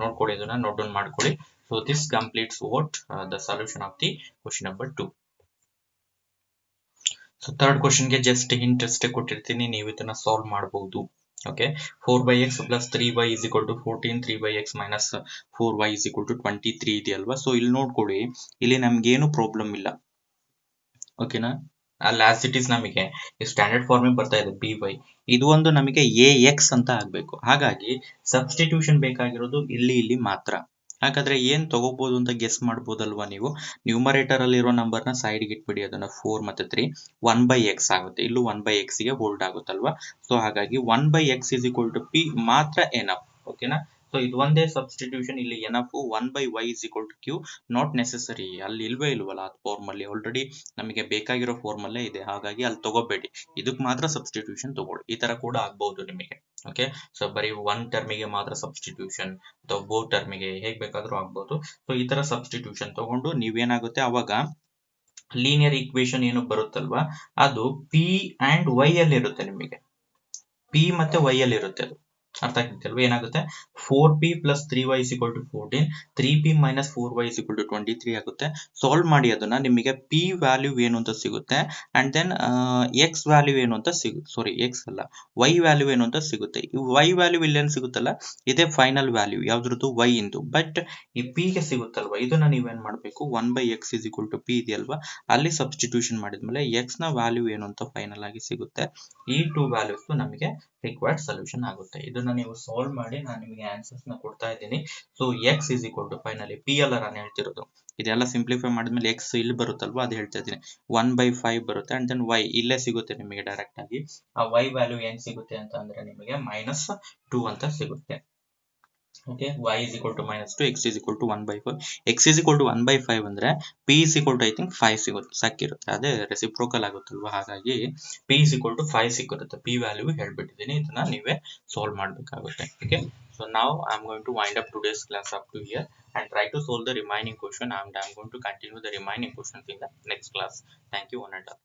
ನೋಡ್ಕೊಳ್ಳಿ, ಇದನ್ನ note down ಮಾಡ್ಕೊಳ್ಳಿ. So this completes what the solution of the question number 2. So third question ಗೆ just hint ಅಷ್ಟೇ ಕೊಟ್ಟಿರ್ತೀನಿ, ನೀವು ಇದನ್ನ solve ಮಾಡಬಹುದು. Okay, 4 by x plus 3y is equal to 14, 3 by x minus 4y is equal to 23 ಇದೆಯಲ್ವಾ. So ಇಲ್ಲಿ ನೋಡ್ಕೊಳ್ಳಿ, ಇಲ್ಲಿ ನಮ್ಗೆ ಏನು ಪ್ರಾಬ್ಲಮ್ ಇಲ್ಲ. ಓಕೆನಾ, ಅಲ್ಲಿ ಆಸ್ ಇಟ್ ಈಸ್ ನಮಗೆ ಸ್ಟ್ಯಾಂಡರ್ಡ್ ಫಾರ್ಮಿಗೆ ಬರ್ತಾ ಇದೆ by. ಇದು ಒಂದು ನಮಗೆ ax ಅಂತ ಆಗ್ಬೇಕು. ಹಾಗಾಗಿ ಸಬ್ಸ್ಟಿಟ್ಯೂಷನ್ ಬೇಕಾಗಿರೋದು ಇಲ್ಲಿ ಮಾತ್ರ. ಹಾಗಾದ್ರೆ ಏನ್ ತಗೋಬಹುದು ಅಂತ ಗೆಸ್ ಮಾಡ್ಬೋದಲ್ವಾ ನೀವು. ನ್ಯೂಮರೇಟರ್ ಅಲ್ಲಿರೋ ನಂಬರ್ ನ ಸೈಡ್ ಗೆ ಇಟ್ಬಿಡಿ, ಅದನ್ನ 4 ಮತ್ತೆ 3 1 by x ಆಗುತ್ತೆ. ಇಲ್ಲೂ 1 by x ಗೆ ಹೋಲ್ಡ್ ಆಗುತ್ತಲ್ವಾ. ಸೊ ಹಾಗಾಗಿ 1 by x is equal to p ಮಾತ್ರ ಎನಫ್. ಓಕೆನಾ, ಸೊ ಇದು ಒಂದೇ ಸಬ್ಸ್ಟಿಟ್ಯೂಷನ್ ಇಲ್ಲಿ enough. 1 by y is equal to q not necessary. ಅಲ್ಲಿ ಇಲ್ವೇ ಇಲ್ವಲ್ಲ ಅದು ಫಾರ್ಮ್ ಅಲ್ಲಿ, ಆಲ್ರೆಡಿ ನಮಗೆ ಬೇಕಾಗಿರೋ ಫಾರ್ಮ್ ಅಲ್ಲೇ ಇದೆ. ಹಾಗಾಗಿ ಅಲ್ಲಿ ತಗೋಬೇಡಿ, ಇದಕ್ಕೆ ಮಾತ್ರ ಸಬ್ಸ್ಟಿಟ್ಯೂಷನ್ ತಗೊಳ್ಳಿ. ಈ ತರ ಕೂಡ ಆಗ್ಬಹುದು ನಿಮಗೆ. ಓಕೆ, ಸೊ ಬರೀ 1 ಟರ್ಮಿಗೆ ಮಾತ್ರ ಸಬ್ಸ್ಟಿಟ್ಯೂಷನ್ ಅಥವಾ ಬೋತ್ ಟರ್ಮಿಗೆ ಹೇಗ್ ಬೇಕಾದ್ರೂ ಆಗ್ಬಹುದು. ಸೊ ಈ ತರ ಸಬ್ಸ್ಟಿಟ್ಯೂಷನ್ ತಗೊಂಡು ನೀವೇನಾಗುತ್ತೆ ಅವಾಗ ಲೀನಿಯರ್ ಈಕ್ವೇಶನ್ ಏನು ಬರುತ್ತಲ್ವಾ ಅದು p ಅಂಡ್ y ಅಲ್ಲಿ ಇರುತ್ತೆ. ನಿಮಗೆ p ಮತ್ತೆ y ಅಲ್ಲಿ ಇರುತ್ತೆ. ಅದು ಅರ್ಥ ಆಗ್ತಿಲ್ವಾ? ಏನಾಗುತ್ತೆ 4p plus 3y is equal to 14, 3p minus 4y is equal to 23 ಆಗುತ್ತೆ. ಸಾಲ್ವ್ ಮಾಡಿ ಅದನ್ನ, ನಿಮಗೆ p ವ್ಯಾಲ್ಯೂ ಏನು ಅಂತ ಸಿಗುತ್ತೆ. ಅಂಡ್ ದೆನ್ x ವ್ಯಾಲ್ಯೂ ಏನು ಅಂತ ಸಿಗುತ್ತೆ. ಸಾರಿ x ಅಲ್ಲ, y ವ್ಯಾಲ್ಯೂ ಏನು ಅಂತ ಸಿಗುತ್ತೆ. ಈ y ವ್ಯಾಲ್ಯೂ ಇಲ್ಲೇನು ಸಿಗುತ್ತಲ್ಲ ಇದೇ ಫೈನಲ್ ವ್ಯಾಲ್ಯೂ ಯಾವ್ದ್ರದ್ದು y ಇಂದು. ಬಟ್ ಈ p ಗೆ ಸಿಗುತ್ತಲ್ವಾ, ಇದನ್ನ ನೀವೇನ್ ಮಾಡ್ಬೇಕು 1 by x is equal to p ಇದೆಯಲ್ವಾ, ಅಲ್ಲಿ ಸಬ್ಸ್ಟಿಟ್ಯೂಷನ್ ಮಾಡಿದ್ಮೇಲೆ x ನ ವ್ಯಾಲ್ಯೂ ಏನು ಅಂತ ಫೈನಲ್ ಆಗಿ ಸಿಗುತ್ತೆ. ಈ 2 ವ್ಯಾಲ್ಯೂಸ್ ನಮಗೆ ರಿಕ್ವೈರ್ಡ್ ಸೊಲ್ಯೂಷನ್ ಆಗುತ್ತೆ. ಇದನ್ನ ನೀವು ಸಾಲ್ವ್ ಮಾಡಿ ನಾನು ನಿಮಗೆ ಆನ್ಸರ್ಸ್ ನ ಕೊಡ್ತಾ ಇದ್ದೀನಿ. So x is equal to finally p ಅಲ್ಲ ನಾನು ಹೇಳ್ತಿರೋದು. ಇದೆಲ್ಲ ಸಿಂಪ್ಲಿಫೈ ಮಾಡಿದ್ಮೇಲೆ x ಇಲ್ಲಿ ಬರುತ್ತಲ್ವಾ ಅದು ಹೇಳ್ತಾ ಇದ್ದೀನಿ. 1 by 5 ಬರುತ್ತೆ. ಅಂಡ್ ದೆನ್ y ಇಲ್ಲೇ ಸಿಗುತ್ತೆ ನಿಮಗೆ ಡೈರೆಕ್ಟ್ ಆಗಿ. ಆ y ವ್ಯಾಲ್ಯೂ ಏನ್ ಸಿಗುತ್ತೆ ಅಂತ ಅಂದ್ರೆ ನಿಮಗೆ -2 ಅಂತ ಸಿಗುತ್ತೆ. Okay, y is equal to -2, x is equal to 1 by 5. x is equal to 1 by 5 ಅಂದ್ರೆ p is equal to I think 5 ಸಿಗುತ್ತೆ, ಸಾಕಿರುತ್ತೆ. ಅದೇ ರೆಸಿಪ್ರೋಕಲ್ ಆಗುತ್ತಲ್ವಾ, ಹಾಗಾಗಿ p is equal to 5 ಸಿಕ್ಕುತ್ತೆ. p ವ್ಯಾಲ್ಯೂ ಹೇಳ್ಬಿಟ್ಟಿದ್ದೀನಿ, ಇದನ್ನ ನೀವೇ ಸಾಲ್ವ್ ಮಾಡಬೇಕಾಗುತ್ತೆ. Okay, so now I am going to wind up today's class up to here and try to solve the remaining question, and I am going to continue the remaining questions in the next class. Thank you one and all.